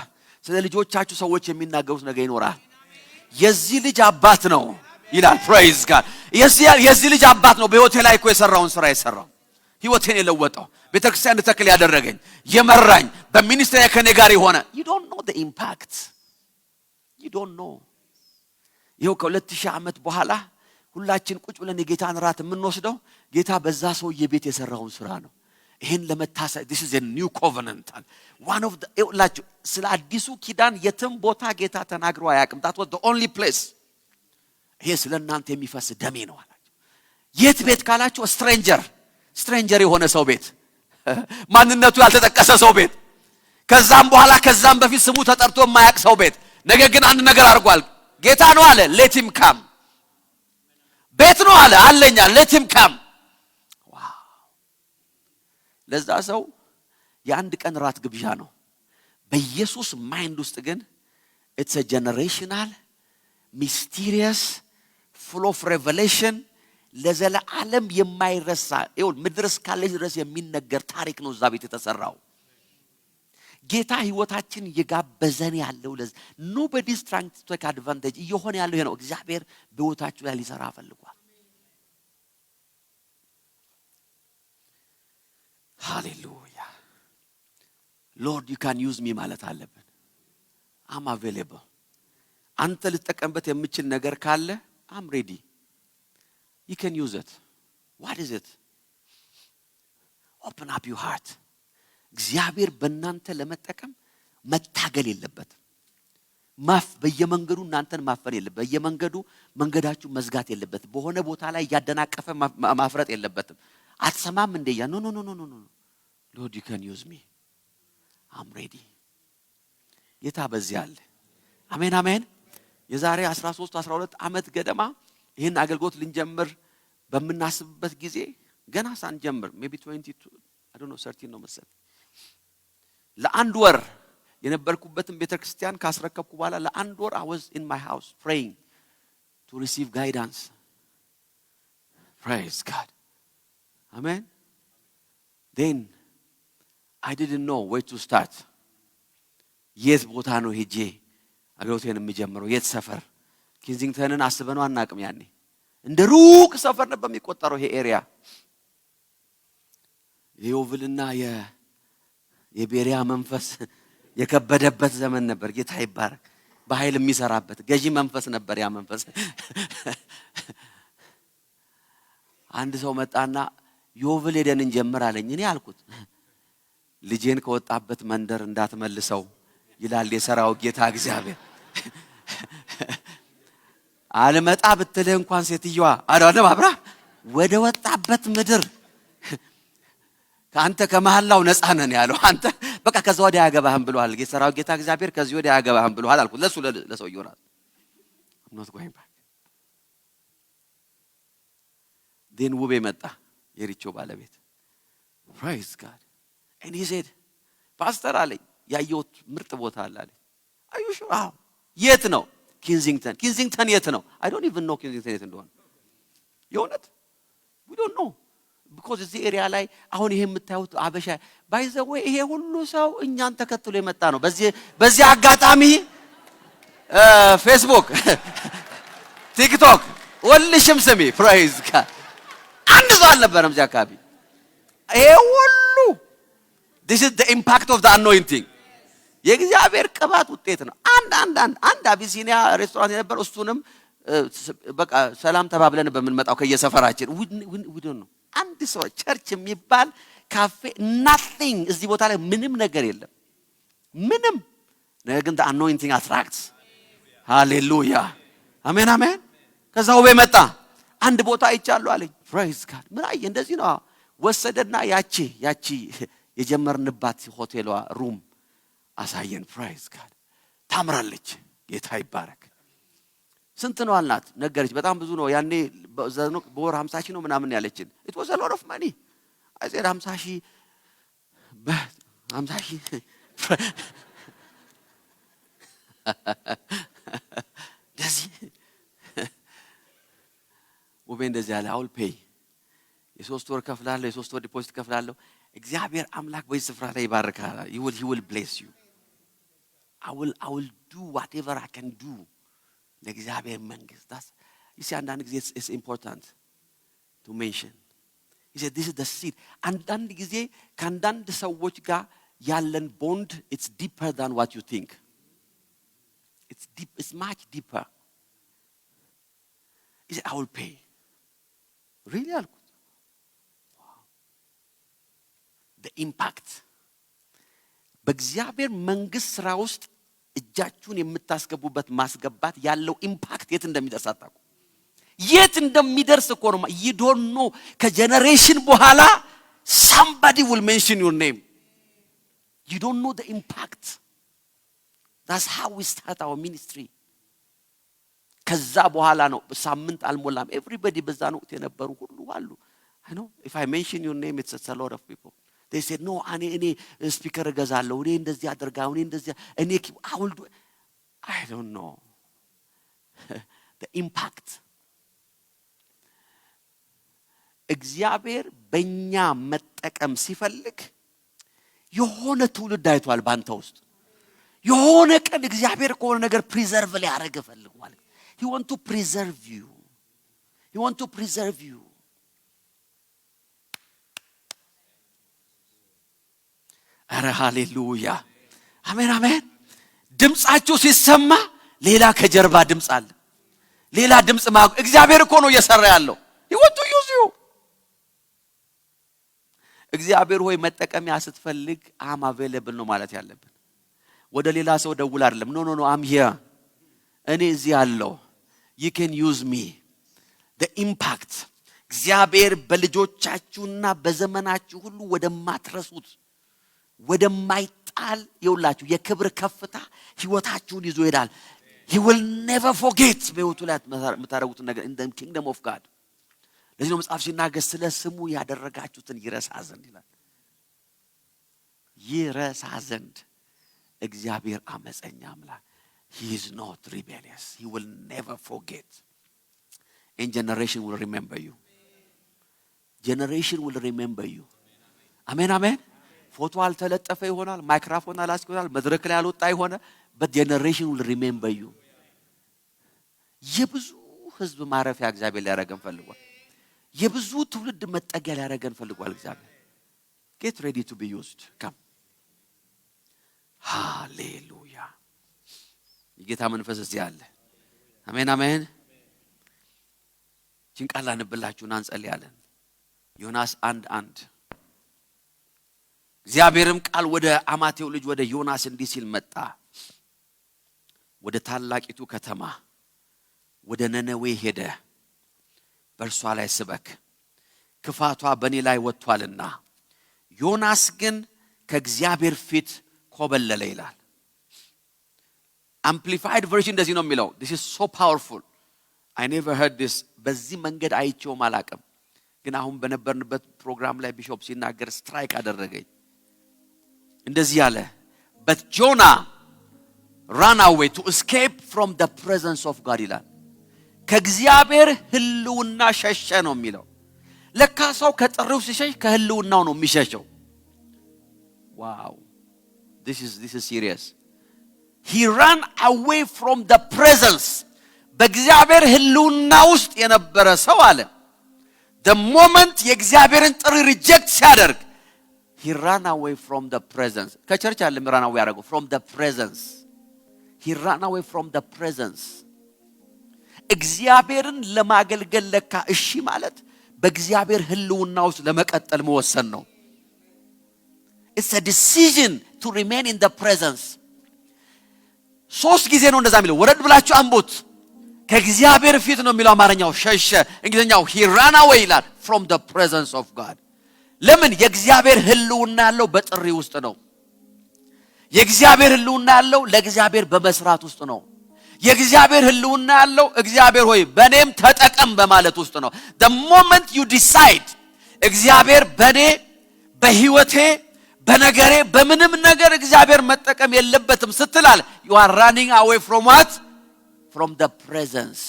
[SPEAKER 1] ስለ ልጆቻችሁ ሰዎች የሚናገሩት ነገር ይኖራል። የዚህ ልጅ አባት ነው ይላል። praise God። የዚህ ልጅ አባት ነው በህይወቴ ላይ እኮ የሰራውን ስራ የሰራው፣ ህይወቴን የለወጠው፣ ቤተክርስቲያን ተከል ያደረገኝ፣ የመራኝ፣ በሚኒስትሪ ከኔ ጋር የሆነ you don't know the impact። you don't know። ይሄው ከ2000 ዓመት በኋላ ሁላችን ቁጭ ብለን የጌታን ራት የምንወስደው ጌታ በዛ ሰው የቤት የሰራውን ስራ ነው። ይሄን ለመታሰብ this is a new covenant። one of the ይውላችሁ ስለ አዲሱ ኪዳን የትም ቦታ ጌታ ተናግሮ አያውቅም። that was the only place። ይሄ ስለናንተ የሚፈስ ደሜ ነው አላችሁ። የት ቤት ካላችሁ ስትሬንጀር የሆነ ሰው ቤት፣ ማንነቱ ያልተጠቀሰ ሰው ቤት፣ ከዛም በኋላ ከዛም በፊት ስሙ ተጠርቶ የማያውቅ ሰው ቤት። ነገር ግን አንድ ነገር አድርጓል። ጌታ ነው አለ let him come። ቤት ነው አለ አለኛ let him come። ለዛ ሰው የአንድ ቀን ራት ግብዣ ነው። በኢየሱስ ማይንድ ውስጥ ግን it's a generational mysterious full of revelation ለዘላለም የማይረሳ ይሁን ምድር እስካለች ድረስ የሚነገር ታሪክ ነው እዛ ቤት የተሰራው። ጌታ ህይወታችን የጋበዘን ያለው ለዚህ nobody is trying to take advantage እየሆነ ያለው ይሄ ነው። እግዚአብሔር በህይወታችሁ ላይ ሊሰራ ፈልጓል። ሃሌሉያ! ሎርድ you can use me ማለት አለብን። I'm available። አንተ ልትጠቀምበት የምችል ነገር ካለ I'm ready። you can use it። what is it? open up your heart። እግዚአብሔር በእናንተ ለመጠቀም መታገል የለበትም። በየመንገዱ እናንተን ማፈን የለበትም። በየመንገዱ መንገዳችሁ መዝጋት የለበትም። በሆነ ቦታ ላይ ያደናቀፈ ማፍረጥ የለበትም። አትሰማም እንደያ ኖ Lord you can use me። I'm ready። ጌታ በዚህ አለ። አሜን አሜን። የዛሬ 13 12 ዓመት ገደማ ይሄን አገልግሎት ልንጀምር በመናስብበት ጊዜ ገና ሳንጀምር maybe 22 I don't know 13 ነው መሰለኝ ለአንድ ወር የነበርኩበትን ቤተክርስቲያን ካስረከብኩ በኋላ ለአንድ ወር I was in my house praying to receive guidance። praise God። amen። then I didn't know where to start። የት ቦታ ነው ሄጄ አገልግሎቴን የምጀምረው? የት ሰፈር? ኪንዚንግተንን አስበነው አናቅም። ያኔ እንደ ሩቅ ሰፈር ነበር የሚቆጠረው ይሄ ኤሪያ። የዮቭልና የቤሪያ መንፈስ የከበደበት ዘመን ነበር። ጌታ ይባረክ። በኃይል የሚሰራበት ገዢ መንፈስ ነበር ያ መንፈስ። አንድ ሰው መጣና ዮቭል ሄደን እንጀምር አለኝ። እኔ አልኩት ልጄን ከወጣበት መንደር እንዳትመልሰው ይላል የሰራው ጌታ እግዚአብሔር። አልመጣ ብትልህ እንኳን ሴትየዋ አዳነ አብራ ወደ ወጣበት ምድር ካንተ ከመሐላው ነፃ ነን ያለው አንተ በቃ ከዛ ወዲያ ያገባህም ብሏል ጌታው ጌታ እግዚአብሔር ከዚህ ወዲያ ያገባህም ብሏል አልኩት ለሱ ለሰውየው ነው I'm not going back then ውቤ መጣ የሪቾ ባለቤት praise God and he said pastor አለኝ ያየሁት ምርጥ ቦታ አለ አለኝ are you sure አዎ የት ነው ኪንዚንግተን የት ነው I don't even know ኪንዚንግተን የት እንደሆነ የሆነት we don't know because this area ላይ አሁን ይሄ የምታዩት አበሻ by the way ይሄ ሁሉ ሰው እኛን ተከትሎ የመጣ ነው በዚህ አጋጣሚ ፌስቡክ ቲክቶክ ወልሽም ስሚ praise God አንድ ሰው አልነበረም እዚህ አካባቢ ይሄ ሁሉ this is the impact of the anointing የእግዚአብሔር ቅባት ውጤት ነው አንድ አቢሲኒያ ሬስቶራንት የነበር እሱንም በቃ ሰላም ተባብለን በመንመጣው ከየሰፈራችን we don't know አንድ ሰው ቸርች የሚባል ካፌ nothing እዚህ ቦታ ላይ ምንም ነገር የለም ምንም ነገር ግን the anointing attracts hallelujah አሜን አሜን ከዛው በመጣ አንድ ቦታ አይቻለሁ አለኝ praise God ምን አየ እንደዚህ ነው ወሰደና ያቺ የጀመርንባት ሆቴሏ ሩም አሳየን praise God ታምራለች ጌታ ይባረክ ስንት ነው አልናት ነገረች በጣም ብዙ ነው ያኔ በወር 50 ሺህ ነው ምናምን ያለችን it was a lot of money I said 50 ሺህ ደዚህ ወቤ እንደዚህ ያለ አውል ፔይ የሶስት ወር ከፍላለሁ የሶስት ወር ዲፖዚት ከፍላለሁ እግዚአብሔር አምላክ በዚህ ስፍራ ላይ ይባርካል he will bless you I will do whatever I can do ለእግዚአብሔር መንግስት that's you see አንዳንድ ጊዜ it's important to mention he said this is the seed አንዳንድ ጊዜ ከአንዳንድ ሰዎች ጋር ያለን bond it's deeper than what you think it's much deeper he said I will pay really alku wow the impact በእግዚአብሔር መንግስት ስራ ውስጥ እጃችሁን የምታስገቡበት ማስገባት ያለው ኢምፓክት የት እንደሚደርስ አጣቁ የት እንደሚደርስ እኮ ነው you don't know ከጀነሬሽን በኋላ somebody will mention your name you don't know the impact that's how we start our ministry ከዛ በኋላ ነው ሳምንት አልሞላም everybody በዛ ነው የነበሩ ሁሉ አሉ I know if I mention your name it's a lot of people they said no እኔ ስፒከር እገዛለሁ እኔ እንደዚህ አደርጋለሁ እኔ እንደዚህ እኔ I will do I don't know the impact እግዚአብሔር በእኛ መጠቀም ሲፈልግ የሆነ ትውልድ አይቷል ባንተ ውስጥ የሆነ ቀን እግዚአብሔር ከሆነ ነገር ፕሪዘርቭ ሊያደርግ ፈልጓል he want to preserve you አረ ሃሌሉያ አሜን አሜን ድምጻችሁ ሲሰማ ሌላ ከጀርባ ድምጽ አለ ሌላ ድምጽ እግዚአብሔር እኮ ነው እየሰራ ያለው he want to use you እግዚአብሔር ሆይ መጠቀሚያ ስትፈልግ am available ነው ማለት ያለብን ወደ ሌላ ሰው ደውል አይደለም no I'm here እኔ እዚህ ያለው you can use me the impact እግዚአብሔር በልጆቻችሁና በዘመናችሁ ሁሉ ወደማትረሱት ወደማይጣል ይውላችሁ የክብር ከፍታ ህይወታችሁን ይዞ ይላል he will never forget በህይወቱ ላይ መታረጉት ነገር in the kingdom of God ለዚህ ነው መጽሐፍ ሲናገር ስለ ስሙ ያደረጋችሁትን ይረሳ ዘንድ ይላል ይረሳ ዘንድ እግዚአብሔር አመፀኛ አምላክ he is not rebellious he will never forget and generation will remember you amen amen ፎቶ አልተለጠፈ ይሆናል ማይክሮፎን አላስክ ይሆናል መድረክ ላይ አልወጣ ይሆነ but generation will remember you የብዙ ህዝብ ማረፊያ እግዚአብሔር ሊያረገን ፈልጓል የብዙ ትውልድ መጠጊያ ሊያረገን ፈልጓል እግዚአብሔር get ready to be used come hallelujah የጌታ መንፈስ እዚህ አለ አሜን አሜን ጭንቃላ ንብላችሁና እንጸልያለን ዮናስ 1:1 እግዚአብሔርም ቃል ወደ አማቴው ልጅ ወደ ዮናስ እንዲህ ሲል መጣ ወደ ታላቂቱ ከተማ ወደ ነነዌ ሄደ በእርሷ ላይ ስበክ ክፋቷ በኔ ላይ ወጥቷልና ዮናስ ግን ከእግዚአብሔር ፊት ኮበለለ ይላል amplified version እንደዚህ ነው የሚለው this is so powerful I never heard this በዚህ መንገድ አይቼው ማላቀም ግን አሁን በነበርንበት ፕሮግራም ላይ ቢሾፕ ሲናገር ስትራይክ አደረገኝ እንደዚህ ያለ but Jonah ran away to escape from the presence of God ይላል ከእግዚአብሔር ህልውና ሸሸ ነው የሚለው ለካ ሰው ከጥሪው ሲሸሽ ከህልውናው ነው የሚሸሸው wow this is serious he ran away from the presence በእግዚአብሔር ህልውና ውስጥ የነበረ ሰው አለ the moment የእግዚአብሔርን ጥሪ ሪጀክት ሲያደርግ he ran away from the presence ከቸርች አለ ran away ያደረገው from the presence he ran away from the presence እግዚአብሔርን ለማገልገል ለካ እሺ ማለት በእግዚአብሔር ህልውና ውስጥ ለመቀጠል መወሰን ነው it's a decision to remain in the presence ሶስት ጊዜ ነው እንደዛ የሚለው ወረድ ብላችሁ አንቦት ከእግዚአብሔር ፊት ነው የሚለው አማርኛው ሸሸ እንግሊዘኛው he ran away ይላል from the presence of God ለምን የእግዚአብሔር ህልውና ያለው በጥሪ ውስጥ ነው የእግዚአብሔር ህልውና ያለው ለእግዚአብሔር በመስራት ውስጥ ነው የእግዚአብሔር ህልውና ያለው እግዚአብሔር ሆይ በኔም ተጠቀም በማለት ውስጥ ነው the moment you decide እግዚአብሔር በኔ በህይወቴ በነገሬ በምንም ነገር እግዚአብሔር መጠቀም የለበትም ስትላል you are running away from what from the presence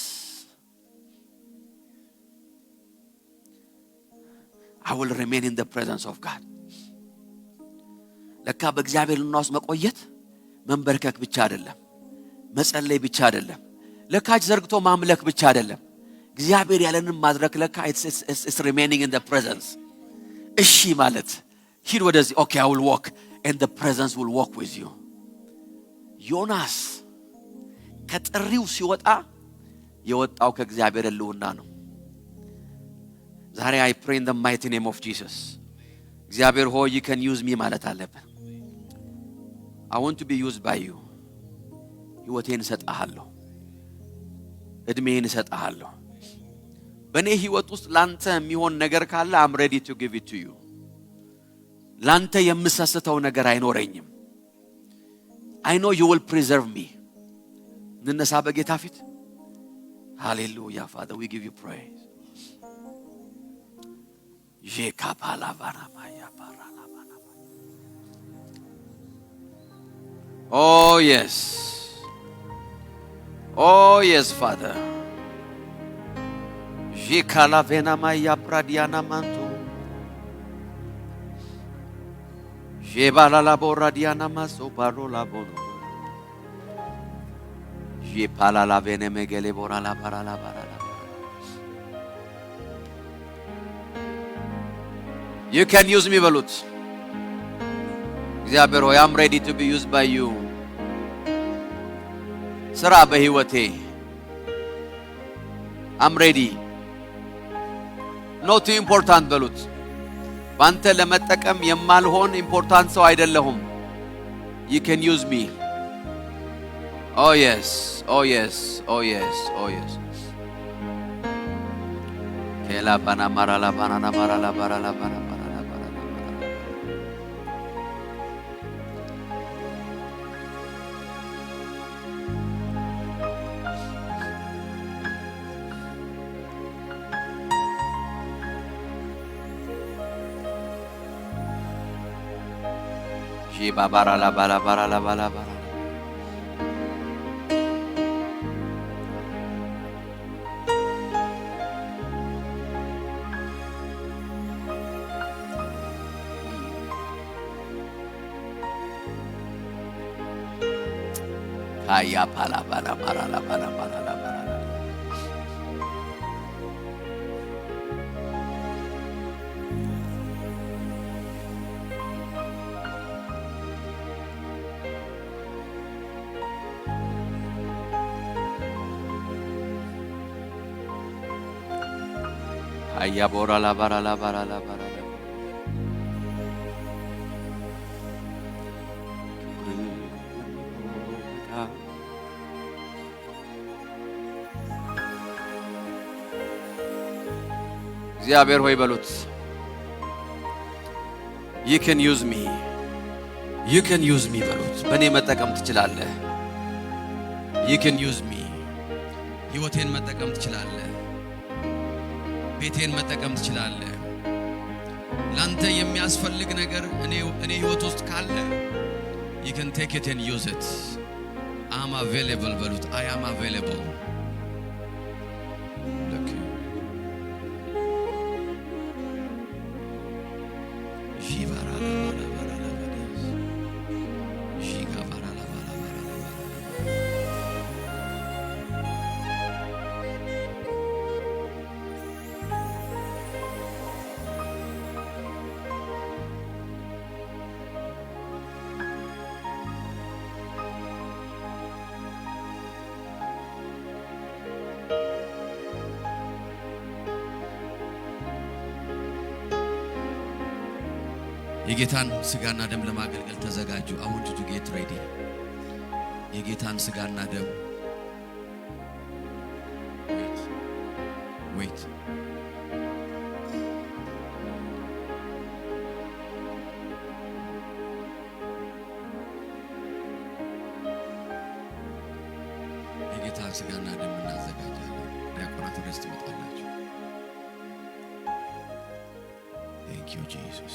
[SPEAKER 1] I will remain in the presence of God ለካ በእግዚአብሔር ልናውስ መቆየት መንበርከክ ብቻ አይደለም መጸለይ ብቻ አይደለም ለካጅ ዘርግቶ ማምለክ ብቻ አይደለም እግዚአብሔር ያለንን ማድረክ ለካ it's remaining in the presence እሺ ማለት ሂድ ወደዚህ okay I will walk and the presence will walk with you ዮናስ ከጥሪው ሲወጣ የወጣው ከእግዚአብሔር ህልውና ነው ዛሬ I pray in the mighty name of Jesus እግዚአብሔር ሆይ you can use me ማለት አለብን I want to be used by you ህይወቴን ሰጣሃለሁ እድሜን ሰጣሃለሁ በኔ ህይወት ውስጥ ላንተ የሚሆን ነገር ካለ I'm ready to give it to you ላንተ የምሰሰተው ነገር አይኖረኝም I know you will preserve me እንነሳ በጌታ ፊት hallelujah Father we give you praise oh yes Father jikala vena maya pradiana mantu jebala la boradiana maso parola bono jepala la vene megele borala parala parala you can use me balut እግዚአብሔር ሆይ I'm ready to be used by you ስራ በህይወቴ I'm ready not too important በሉት ባንተ ለመጠቀም የማልሆን ኢምፖርታንት ሰው አይደለሁም you can use me oh yes oh yes oh yes oh yes kela bana marala bana marala barala bana babara la bala bara la bala bara kaya bala bala bara la bala bara la bara Aya bora la bara la bara la bara la እግዚአብሔር ሆይ በሉት you can use me በሉት በእኔ መጠቀም ትችላለህ you can use me ህይወቴን መጠቀም ትችላለህ ቤቴን መጠቀም ትችላለህ ላንተ የሚያስፈልግ ነገር እኔ ህይወት ውስጥ ካለ you can take it and use it I'm available በሉት I am available የጌታን ስጋና ደም ለማገልገል ተዘጋጁ I want you to get ready የጌታን ስጋና ደም wait የጌታን ስጋና ደም እናዘጋጃለን ዲያቆናት ወደዚህ ትመጣላችሁ Thank you Jesus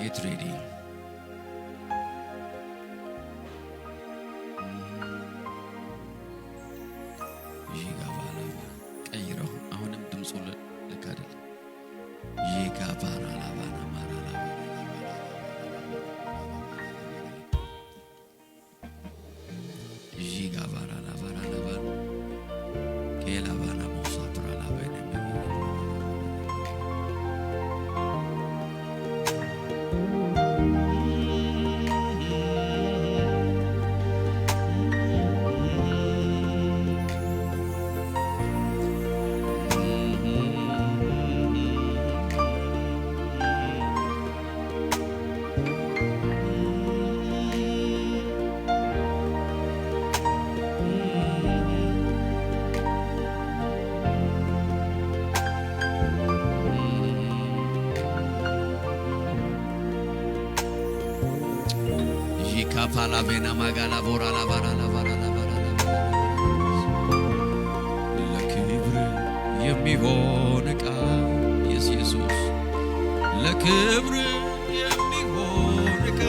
[SPEAKER 1] Get ready. ይጋባላባ ቀይረው አሁንም ድምጹ ልክ አይደል ይጋባላባ ማራላባ ይጋባላባ ኬላባና ሞሳትራላባ Palavena magala bora la bara la bara la bara la ክብር የሚሆን ዕቃ ኢየሱስ ለክብር የሚሆን ዕቃ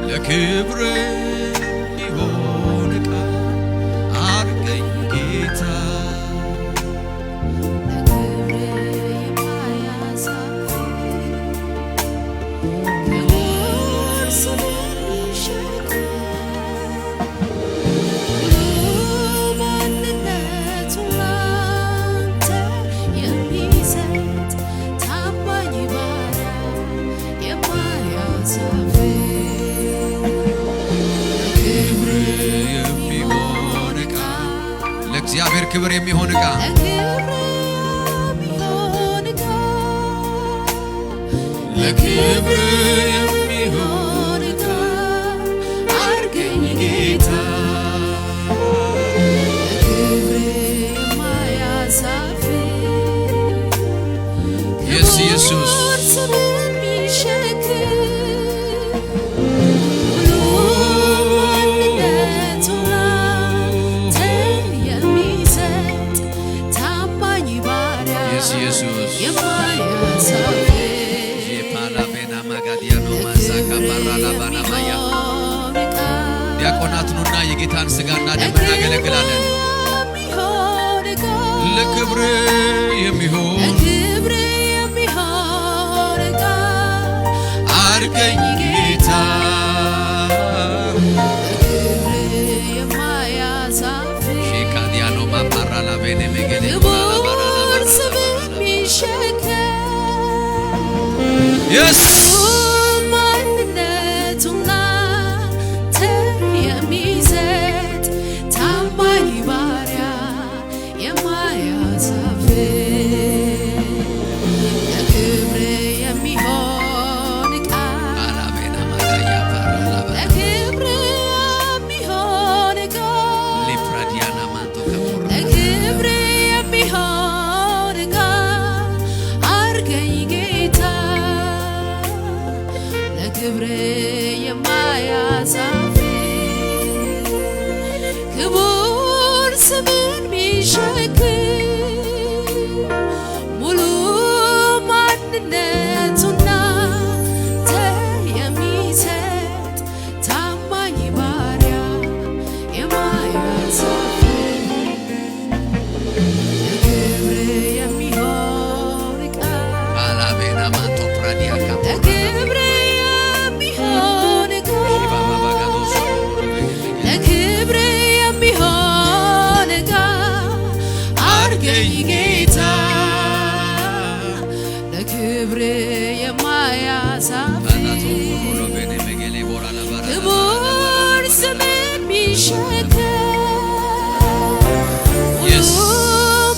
[SPEAKER 1] ለክብር የሚሆን ዕቃ አድርገኝ ጌታ እግዚአብሔር ክብር የሚሆን ዕቃ ለክብር የሚሆን ዕቃ አድርገኝ ጌታ ለክብር የማያሳፍር ኢየሱስ ዲያቆናት ኑና የጌታን ስጋና ደም እናገለግላለን ለክብር የሚሆን ዕቃ አድርገኝ ጌታ ሼካዲያኖ ማፓራላ ቤኔ መገሌ Yes
[SPEAKER 2] ለክብር የማያሳፍር ክቡር ስምን ሚሸክም ሙሉ ማንነቱና የሚሰጥ ታማኝ ባሪያ የማያሳፍር ለክብር የሚሆን ቃል
[SPEAKER 1] አላቤና ማንቶ ፕራዲያ ካፖ
[SPEAKER 2] ለክብር የሚሆን ቃል ለክብር የሚሆን ቃል አርገኝ ጌታ ለክብር የማያሳፍር ክቡር ስምን ሚሸከም ሙሉ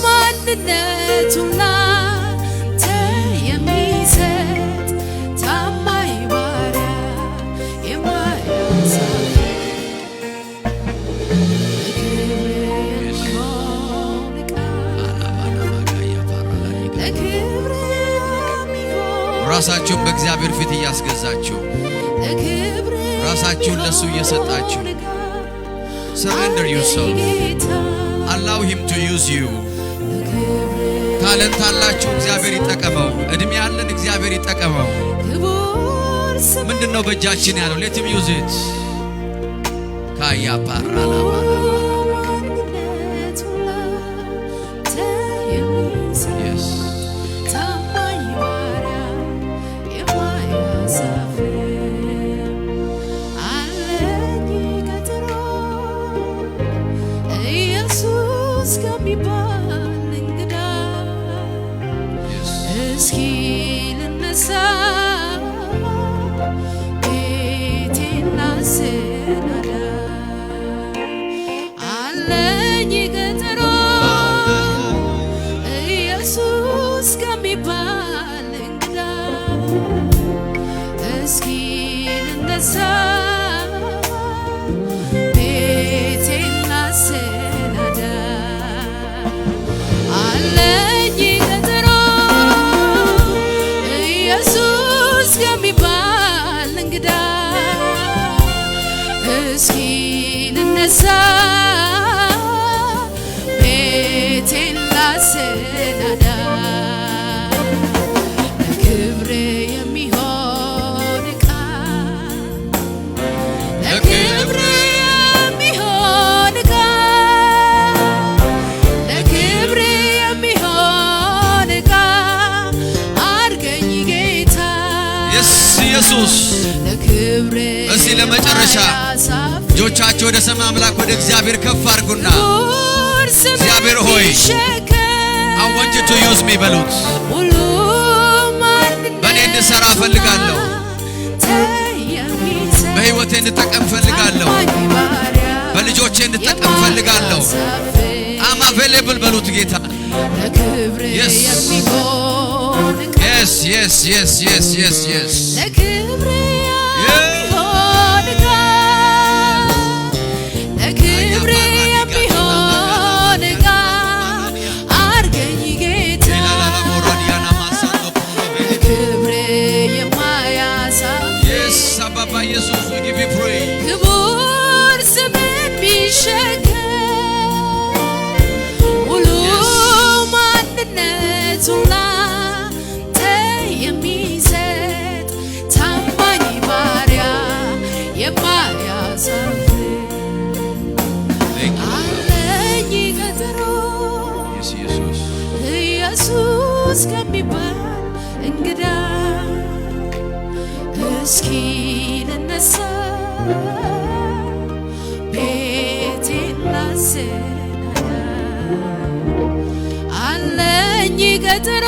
[SPEAKER 2] ማንነቱን ላንተ የሚሰጥ ታማኝ ባሪያ የማያሳፍር ለክብር የሚሆን ቃል ለክብር
[SPEAKER 1] ራሳችሁን በእግዚአብሔር ፊት እያስገዛችሁ ራሳችሁን ለሱ እየሰጣችሁ surrender yourself allow him to use you ታለንት አላችሁ እግዚአብሔር ይጠቀመው እድሜ ያለን እግዚአብሔር ይጠቀመው ምንድነው በእጃችን ያለው let him use it ካያ ፓራላ yes
[SPEAKER 2] እስኪ ልነሳ ቤቴን ላሰናዳ አለኝ ቀጠሮ ኢየሱስ ከሚባል እንግዳ እስኪ ልነሳ ቤቴን ላሰናዳ አለኝ ቀጠሮ ኢየሱስ ከሚባል እንግዳ እስኪ ልነሳ ቤቴን ላሰናዳ ለክብር የሚሆን ቃል ለክብር የሚሆን ቃል ለክብር የሚሆን ቃል አድርገኝ ጌታ
[SPEAKER 1] ኢየሱስ
[SPEAKER 2] ለክብር
[SPEAKER 1] እስቲ ለመጨረሻ እጆቻችሁ ወደ ሰማይ አምላክ ወደ እግዚአብሔር ከፍ አድርጉና እግዚአብሔር ሆይ I want you to use me በሉት በእኔ እንድሰራ ፈልጋለሁ በህይወቴ እንድጠቀም ፈልጋለሁ በልጆቼ እንድጠቀም ፈልጋለሁ I'm available በሉት ጌታ yes yes yes yes yes yes yes
[SPEAKER 2] ለክብር የሚሆን ቃል ለክብር የሚሆን ቃል አድርገኝ ጌታ ለክብር የማያሳፍር
[SPEAKER 1] yes አባባ ኢየሱስ we give you praise
[SPEAKER 2] ክቡር ስምን ሚሸከም ሙሉ ማንነቱን ላንተ የሚሰጥ ታማኝ ባሪያ የማያሳፍር አለኝ ቀጠሮ ኢየሱስ ከሚባል እንግዳ እስኪ ልነሳ ቤቴን ላሰናዳ አለኝ ቀጠሮ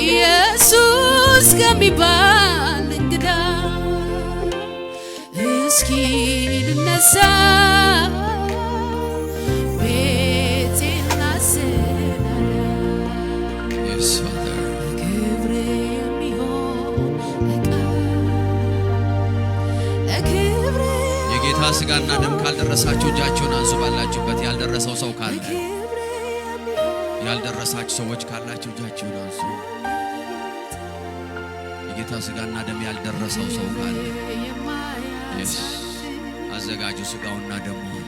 [SPEAKER 2] ኢየሱስ ከሚባል እንግዳ እስኪ ልነሳ ቤቴን ላሰናዳ
[SPEAKER 1] yes father
[SPEAKER 2] ለክብር የሚሆን ቃል ለክብር
[SPEAKER 1] የጌታ ስጋና ደም ካልደረሳችሁ እጃችሁን አንሱ ባላችሁበት ያልደረሰው ሰው ካለ ያልደረሳችሁ ሰዎች ካላችሁ እጃችሁን አንሱ የጌታ ስጋና ደም ያልደረሰው ሰው ካለ አዘጋጁ ስጋውና ደሙን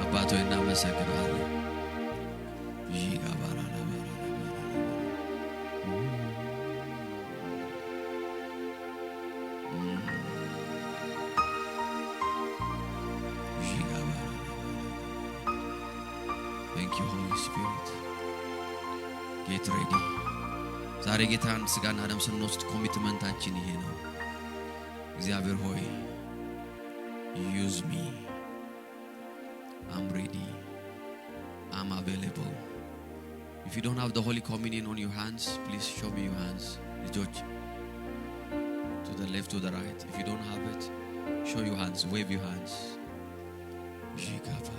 [SPEAKER 1] አባቶ እናመሰግናለን። Thank you, Holy Spirit. Get ready. ዛሬ ጌታን ስጋና ደም ስንወስድ ኮሚትመንታችን ይሄ ነው። እግዚአብሔር ሆይ use me. I'm ready. I'm available. If you don't have the Holy Communion on your hands, please show me your hands. ልጆች to the left, to the right. If you don't have it, show your hands, wave your hands. Jesus.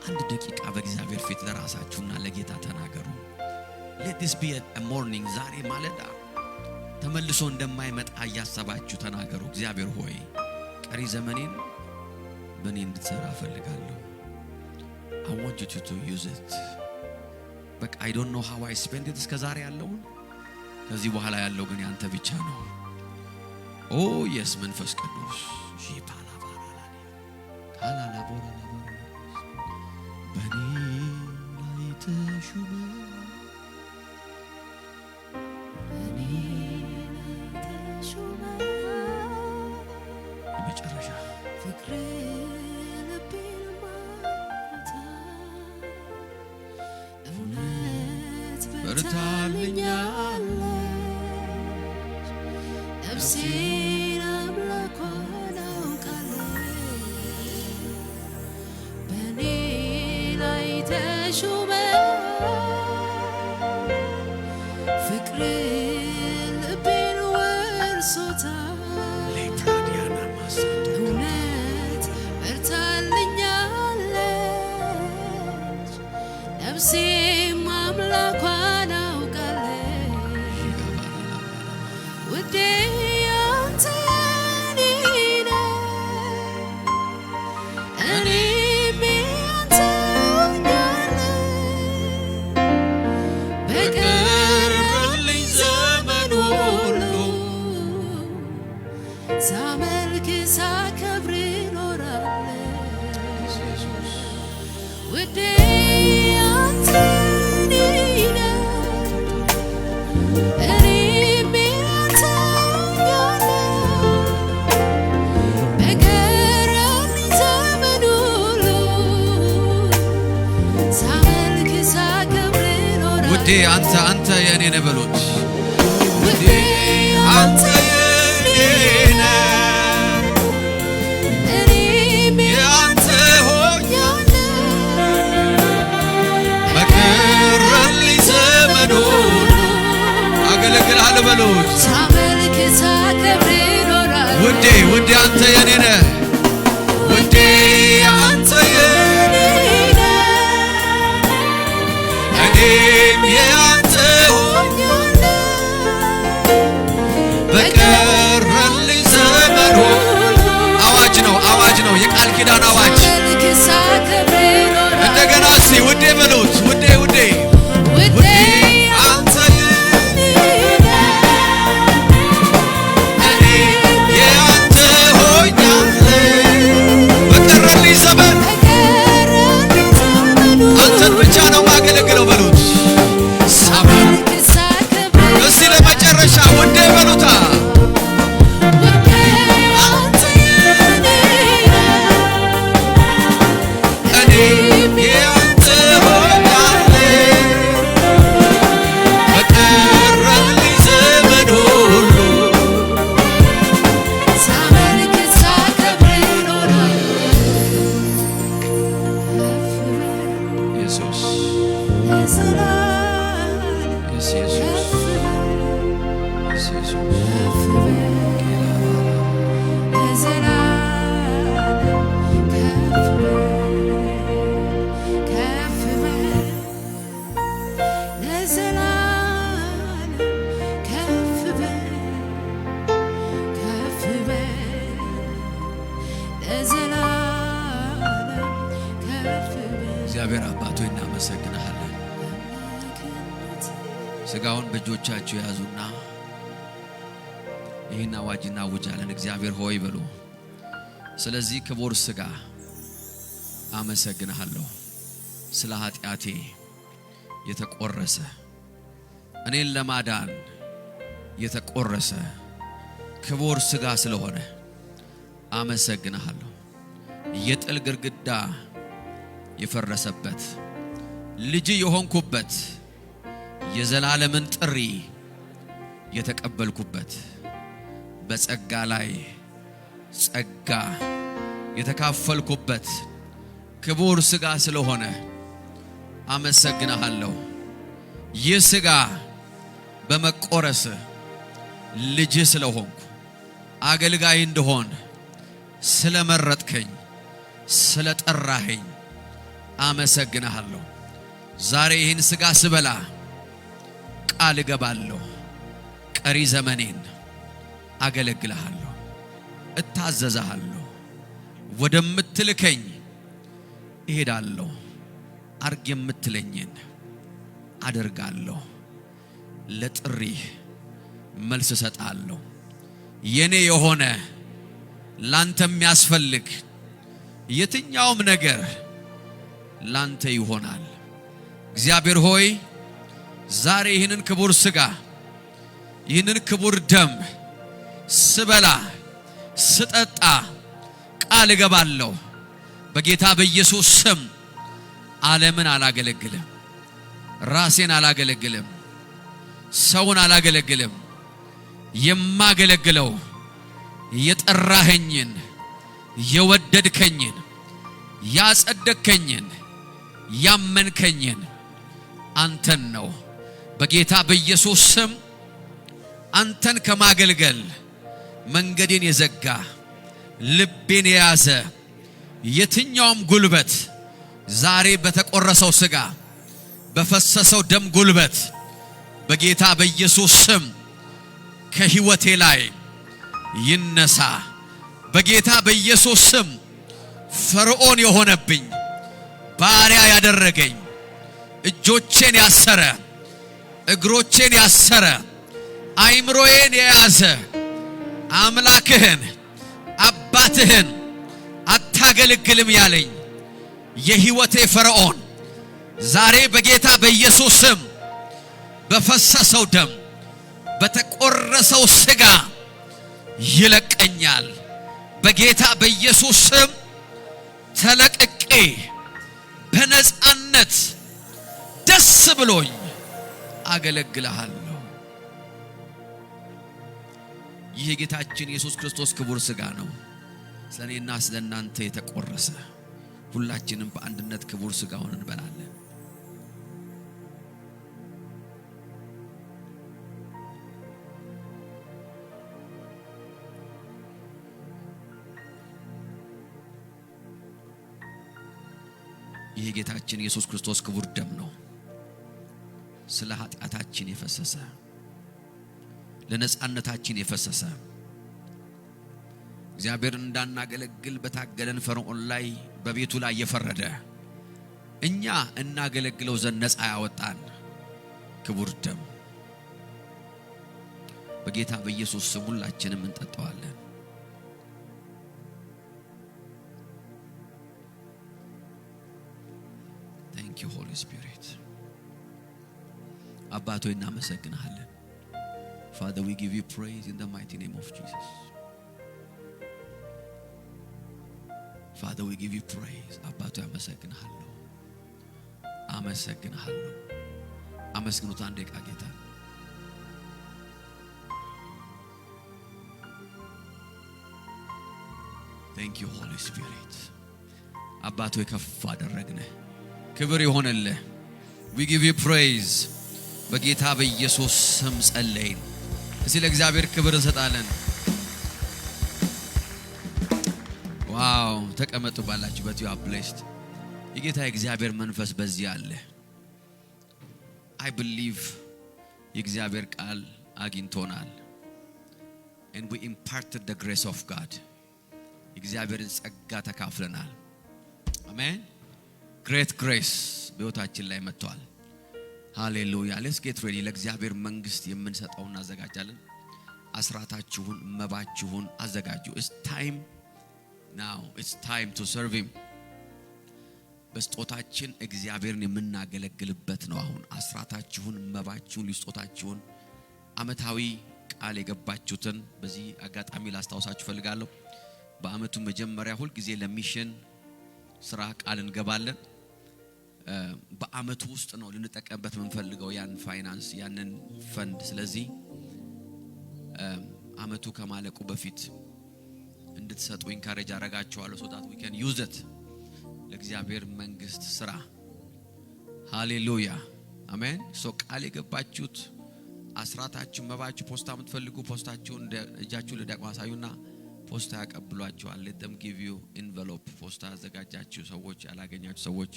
[SPEAKER 1] አንድ ደቂቃ በእግዚአብሔር ፊት ለራሳችሁና ለጌታ ተናገሩ። Let this be a morning. ዛሬ ማለዳ ተመልሶ እንደማይመጣ እያሰባችሁ ተናገሩ። እግዚአብሔር ሆይ ቀሪ ዘመኔን በእኔ እንድትሰራ እፈልጋለሁ። I want you to use it. በቃ I don't know how I spent it እስከ ዛሬ ያለውን ከዚህ በኋላ ያለው ግን ያንተ ብቻ ነው። Oh yes, መንፈስ ቅዱስ በኔ ላይ ተሹመ የመጨረሻ ፍቅር ልቤን ማታ እውነት በርታልኛለች ነፍሴ አንተ የኔ ነህ በሉት። አንተ የኔ ነህ እኔም ያንተ ሆኛለሁ በቀረልኝ ዘመን ሁሉ አገለግልሃለሁ በሉት። ሳመልክ ሳከብር እኖራለሁ። ውዴ አንተ የኔ ነህ ውዴ አንተ የኔ ነህ እኔም ያንተ ሆኛለሁ በቀረልኝ ዘመን ሁሉ። አዋጅ ነው የቃል ኪዳን አዋጅ። እንደገና እስቲ ውዴ በሉት። ውዴ አንተ የኔ ነህ እኔም ያንተ ሆኛለሁ በቀረልኝ እግዚአብሔር አባት ሆይ እናመሰግናለን። ስጋውን በእጆቻችሁ ያዙና ይህን አዋጅ እናውጃለን። እግዚአብሔር ሆይ በሉ። ስለዚህ ክቡር ስጋ አመሰግናለሁ። ስለ ኃጢአቴ የተቆረሰ እኔን ለማዳን የተቆረሰ ክቡር ስጋ ስለሆነ አመሰግናለሁ። የጥል ግርግዳ የፈረሰበት ልጅ የሆንኩበት የዘላለምን ጥሪ የተቀበልኩበት በጸጋ ላይ ጸጋ የተካፈልኩበት ክቡር ስጋ ስለሆነ አመሰግናለሁ። ይህ ስጋ በመቆረስ ልጅ ስለሆንኩ አገልጋይ እንደሆን ስለመረጥከኝ ስለጠራኸኝ አመሰግናለሁ። ዛሬ ይህን ስጋ ስበላ ቃል እገባለሁ፣ ቀሪ ዘመኔን አገለግልሃለሁ፣ እታዘዝሃለሁ፣ ወደምትልከኝ እሄዳለሁ፣ አርግ የምትለኝን አደርጋለሁ፣ ለጥሪህ መልስ እሰጣለሁ። የኔ የሆነ ላንተ የሚያስፈልግ የትኛውም ነገር ላንተ ይሆናል። እግዚአብሔር ሆይ ዛሬ ይህንን ክቡር ስጋ ይህንን ክቡር ደም ስበላ ስጠጣ ቃል እገባለሁ በጌታ በኢየሱስ ስም ዓለምን አላገለግልም፣ ራሴን አላገለግልም፣ ሰውን አላገለግልም። የማገለግለው የጠራኸኝን የወደድከኝን ያጸደቅከኝን ያመንከኝን አንተን ነው። በጌታ በኢየሱስ ስም አንተን ከማገልገል መንገዴን የዘጋ ልቤን የያዘ የትኛውም ጉልበት ዛሬ በተቆረሰው ስጋ በፈሰሰው ደም ጉልበት በጌታ በኢየሱስ ስም ከሕይወቴ ላይ ይነሳ። በጌታ በኢየሱስ ስም ፈርዖን የሆነብኝ ባሪያ ያደረገኝ እጆቼን ያሰረ እግሮቼን ያሰረ አይምሮዬን የያዘ አምላክህን አባትህን አታገለግልም ያለኝ የሕይወቴ ፈርዖን ዛሬ በጌታ በኢየሱስ ስም በፈሰሰው ደም በተቆረሰው ስጋ ይለቀኛል። በጌታ በኢየሱስ ስም ተለቅቄ በነጻነት ደስ ብሎኝ አገለግልሃለሁ። ይህ ጌታችን ኢየሱስ ክርስቶስ ክቡር ስጋ ነው፣ ስለኔና ስለናንተ የተቆረሰ። ሁላችንም በአንድነት ክቡር ስጋውን እንበላለን። ይህ ጌታችን ኢየሱስ ክርስቶስ ክቡር ደም ነው፣ ስለ ኃጢአታችን የፈሰሰ ለነጻነታችን የፈሰሰ እግዚአብሔርን እንዳናገለግል በታገለን ፈርዖን ላይ በቤቱ ላይ የፈረደ እኛ እናገለግለው ዘንድ ነፃ ያወጣን ክቡር ደም በጌታ በኢየሱስ ስም ሁላችንም እንጠጣዋለን። Thank you, Holy Spirit. አባቶ እናመሰግናለን። Father, we give you praise in the mighty name of Jesus. Father, we give you praise. አባቶ አመሰግናለሁ፣ አመሰግናለሁ። አመስግኑት አንዴ ጌታ። Thank you, Holy Spirit. አባቶ ከፍ አደረግነ ክብር ይሆንልህ። We give you praise. በጌታ በኢየሱስ ስም ጸለይን። እዚህ ለእግዚአብሔር ክብር እንሰጣለን። ዋው! ተቀመጡ ባላችሁበት። you are blessed. የጌታ የእግዚአብሔር መንፈስ በዚህ አለ። I believe የእግዚአብሔር ቃል አግኝቶናል. And we imparted the grace of God. የእግዚአብሔርን ጸጋ ተካፍለናል። አሜን። ግሬት ግሬስ በሕይወታችን ላይ መጥቷል። ሃሌሉያ። ሌትስ ጌት ሬዲ። ለእግዚአብሔር መንግስት የምንሰጠውን እናዘጋጃለን። አስራታችሁን መባችሁን አዘጋጁ። It's time now. It's time to serve him. በስጦታችን እግዚአብሔርን የምናገለግልበት ነው። አሁን አስራታችሁን መባችሁን ልስጦታችሁን አመታዊ ቃል የገባችሁትን በዚህ አጋጣሚ ላስታውሳችሁ ፈልጋለሁ። በአመቱ መጀመሪያ ሁሉ ጊዜ ለሚሽን ስራ ቃል እንገባለን። በአመቱ ውስጥ ነው ልንጠቀምበት የምንፈልገው ያን ፋይናንስ ያንን ፈንድ። ስለዚህ አመቱ ከማለቁ በፊት እንድትሰጡ ኢንካሬጅ አረጋችኋለሁ so that we can use it ለእግዚአብሔር መንግስት ስራ። ሃሌሉያ አሜን። ሶ ቃል የገባችሁት አስራታችሁ መባችሁ ፖስታ የምትፈልጉ ፖስታችሁን እጃችሁ ለዲያቆን አሳዩና ፖስታ ያቀብሏችኋል። let them give you envelope። ፖስታ ያዘጋጃችሁ ሰዎች ያላገኛችሁ ሰዎች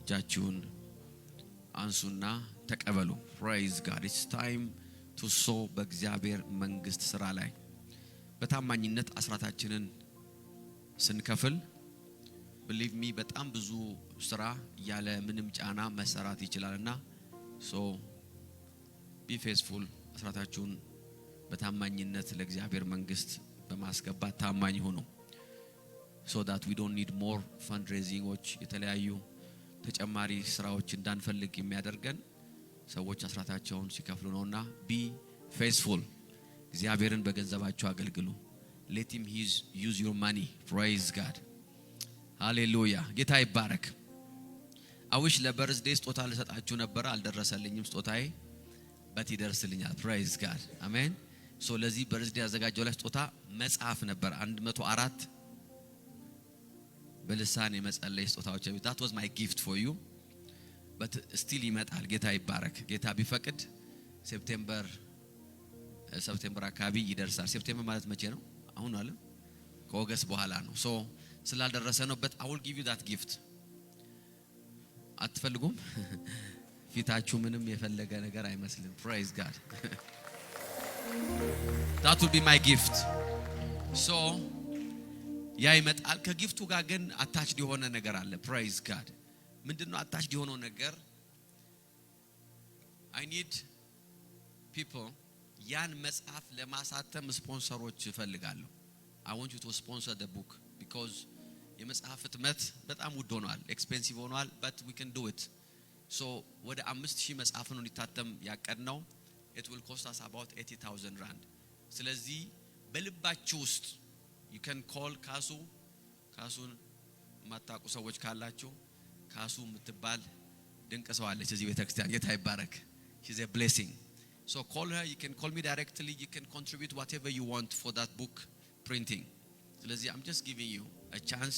[SPEAKER 1] እጃችሁን አንሱና ተቀበሉ። praise God. It's time to sow በእግዚአብሔር መንግስት ስራ ላይ በታማኝነት አስራታችንን ስንከፍል believe me በጣም ብዙ ስራ ያለ ምንም ጫና መሰራት ይችላልና so be faithful። አስራታችሁን በታማኝነት ለእግዚአብሔር መንግስት በማስገባት ታማኝ ሁኑ so that we don't need more fundraisingዎች የተለያዩ ተጨማሪ ስራዎች እንዳንፈልግ የሚያደርገን ሰዎች አስራታቸውን ሲከፍሉ ነውና be faithful። እግዚአብሔርን በገንዘባችሁ አገልግሉ። let him use your money. praise God. ሃሌሉያ ጌታ ይባረክ። አውሽ ለበርዝዴይ ስጦታ ልሰጣችሁ ነበር አልደረሰልኝም ስጦታዬ በት ይደርስልኛል። praise God. አሜን። ሶ ለዚህ በርዝዴይ ያዘጋጀው ላይ ስጦታ መጽሐፍ ነበር 104 በልሳን የመጸለይ ስጦታዎች that was my gift for you but still ይመጣል። ጌታ ይባረክ። ጌታ ቢፈቅድ ሴፕቴምበር አካባቢ ይደርሳል። ሴፕቴምበር ማለት መቼ ነው? አሁን አለ ከኦገስት በኋላ ነው። ሶ ስላልደረሰ ነው but I will give you that gift። አትፈልጉም? ፊታችሁ ምንም የፈለገ ነገር አይመስልም። praise God. that will be my gift. so ያ ይመጣል። ከጊፍቱ ጋር ግን አታችድ የሆነ ነገር አለ። praise God. ምንድነው አታችድ የሆነው ነገር? I need people ያን መጽሐፍ ለማሳተም ስፖንሰሮች እፈልጋለሁ። I want you to sponsor the book because የመጽሐፍ ህትመት በጣም ውድ ሆኗል፣ ኤክስፔንሲቭ ሆኗል but we can do it. so ወደ 5000 መጽሐፍ ነው እንዲታተም ያቀድነው። it will cost us about 80,000 rand። ስለዚህ በልባችሁ ውስጥ you can call ካሱን ማታቁ ሰዎች ካላችሁ ካሱ የምትባል ድንቅ ሰው አለች እዚህ ቤተክርስቲያን። ጌታ ይባረክ። she's a blessing. so call her. You can call me directly. You can contribute whatever you want for that book printing. ስለዚህ I'm just giving you a chance,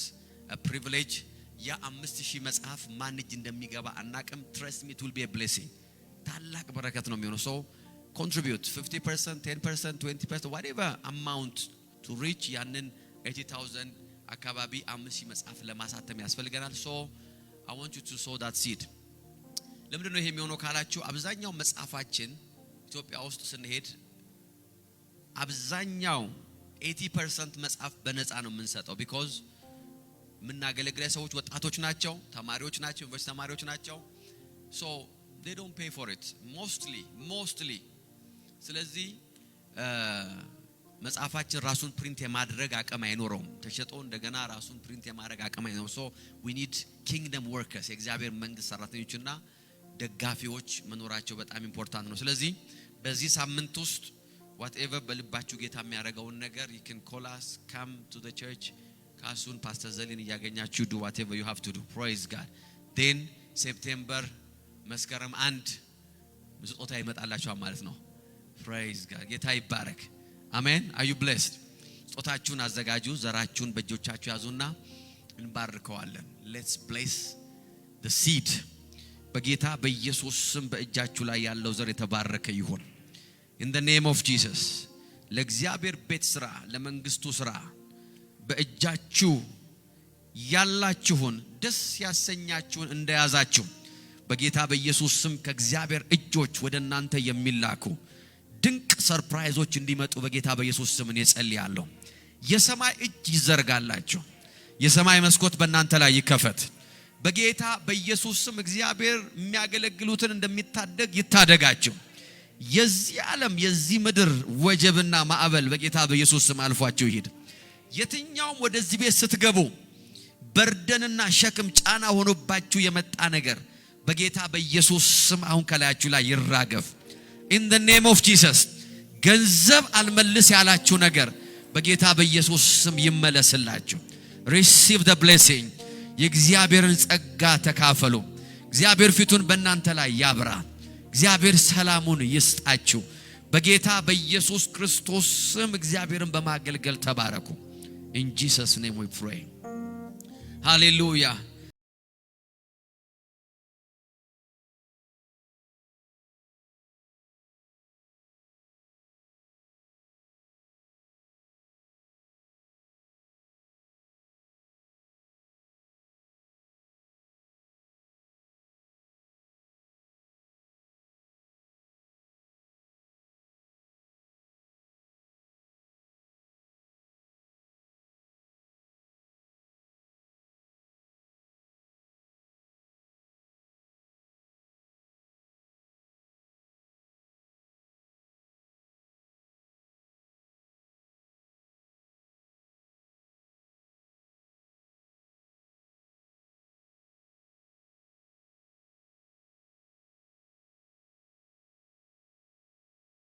[SPEAKER 1] a privilege. ያ 5000 መጽሐፍ ማንጅ እንደሚገባ አናቅም። trust me, it will be a blessing. ታላቅ በረከት ነው የሚሆነው። so contribute 50%, 10%, 20%, whatever amount to reach ያንን 80,000 አካባቢ 5000 መጽሐፍ ለማሳተም ያስፈልገናል። so I want you to sow that seed. ለምንድን ነው ይሄ የሚሆነው ካላችሁ አብዛኛው መጽሐፋችን ኢትዮጵያ ውስጥ ስንሄድ አብዛኛው 80% መጽሐፍ በነፃ ነው የምንሰጠው because ምናገለግለው ሰዎች ወጣቶች ናቸው፣ ተማሪዎች ናቸው፣ ዩኒቨርሲቲ ተማሪዎች ናቸው። so they don't pay for it mostly. ስለዚህ መጽሐፋችን ራሱን ፕሪንት የማድረግ አቅም አይኖርም። ተሸጦ እንደገና ራሱን ፕሪንት የማድረግ አቅም አይኖርም። so we need kingdom workers፣ የእግዚአብሔር መንግስት ሰራተኞችና ደጋፊዎች መኖራቸው በጣም ኢምፖርታንት ነው። ስለዚህ በዚህ ሳምንት ውስጥ whatever በልባችሁ ጌታ የሚያደርገውን ነገር you can call us, come to the church። ካሱን ፓስተር ዘሊን ያገኛችሁ do whatever you have to do. praise God. then September መስከረም 1 ስጦታ ይመጣላችኋል ማለት ነው። praise God. ጌታ ይባረክ። አሜን። are you blessed? ስጦታችሁን አዘጋጁ፣ ዘራችሁን በእጆቻችሁ ያዙና እንባርከዋለን። let's bless the seed። በጌታ በኢየሱስ ስም በእጃችሁ ላይ ያለው ዘር የተባረከ ይሁን in the name of Jesus። ለእግዚአብሔር ቤት ስራ፣ ለመንግስቱ ስራ በእጃችሁ ያላችሁን ደስ ያሰኛችሁን እንደያዛችሁ በጌታ በኢየሱስ ስም ከእግዚአብሔር እጆች ወደ እናንተ የሚላኩ ድንቅ ሰርፕራይዞች እንዲመጡ በጌታ በኢየሱስ ስም እኔ ጸልያለሁ። የሰማይ እጅ ይዘርጋላችሁ። የሰማይ መስኮት በእናንተ ላይ ይከፈት።
[SPEAKER 3] በጌታ በኢየሱስ ስም እግዚአብሔር የሚያገለግሉትን እንደሚታደግ ይታደጋቸው። የዚህ ዓለም የዚህ ምድር ወጀብና ማዕበል በጌታ በኢየሱስ ስም አልፏቸው ይሄድ። የትኛውም ወደዚህ ቤት ስትገቡ በርደንና ሸክም ጫና ሆኖባችሁ የመጣ ነገር በጌታ በኢየሱስ ስም አሁን ከላያችሁ ላይ ይራገፍ። in the name of Jesus ገንዘብ አልመልስ ያላችሁ ነገር በጌታ በኢየሱስ ስም ይመለስላችሁ። receive the blessing የእግዚአብሔርን ጸጋ ተካፈሉ። እግዚአብሔር ፊቱን በእናንተ ላይ ያብራ። እግዚአብሔር ሰላሙን ይስጣችሁ። በጌታ በኢየሱስ ክርስቶስ ስም እግዚአብሔርን በማገልገል ተባረኩ። in Jesus name we pray. Hallelujah.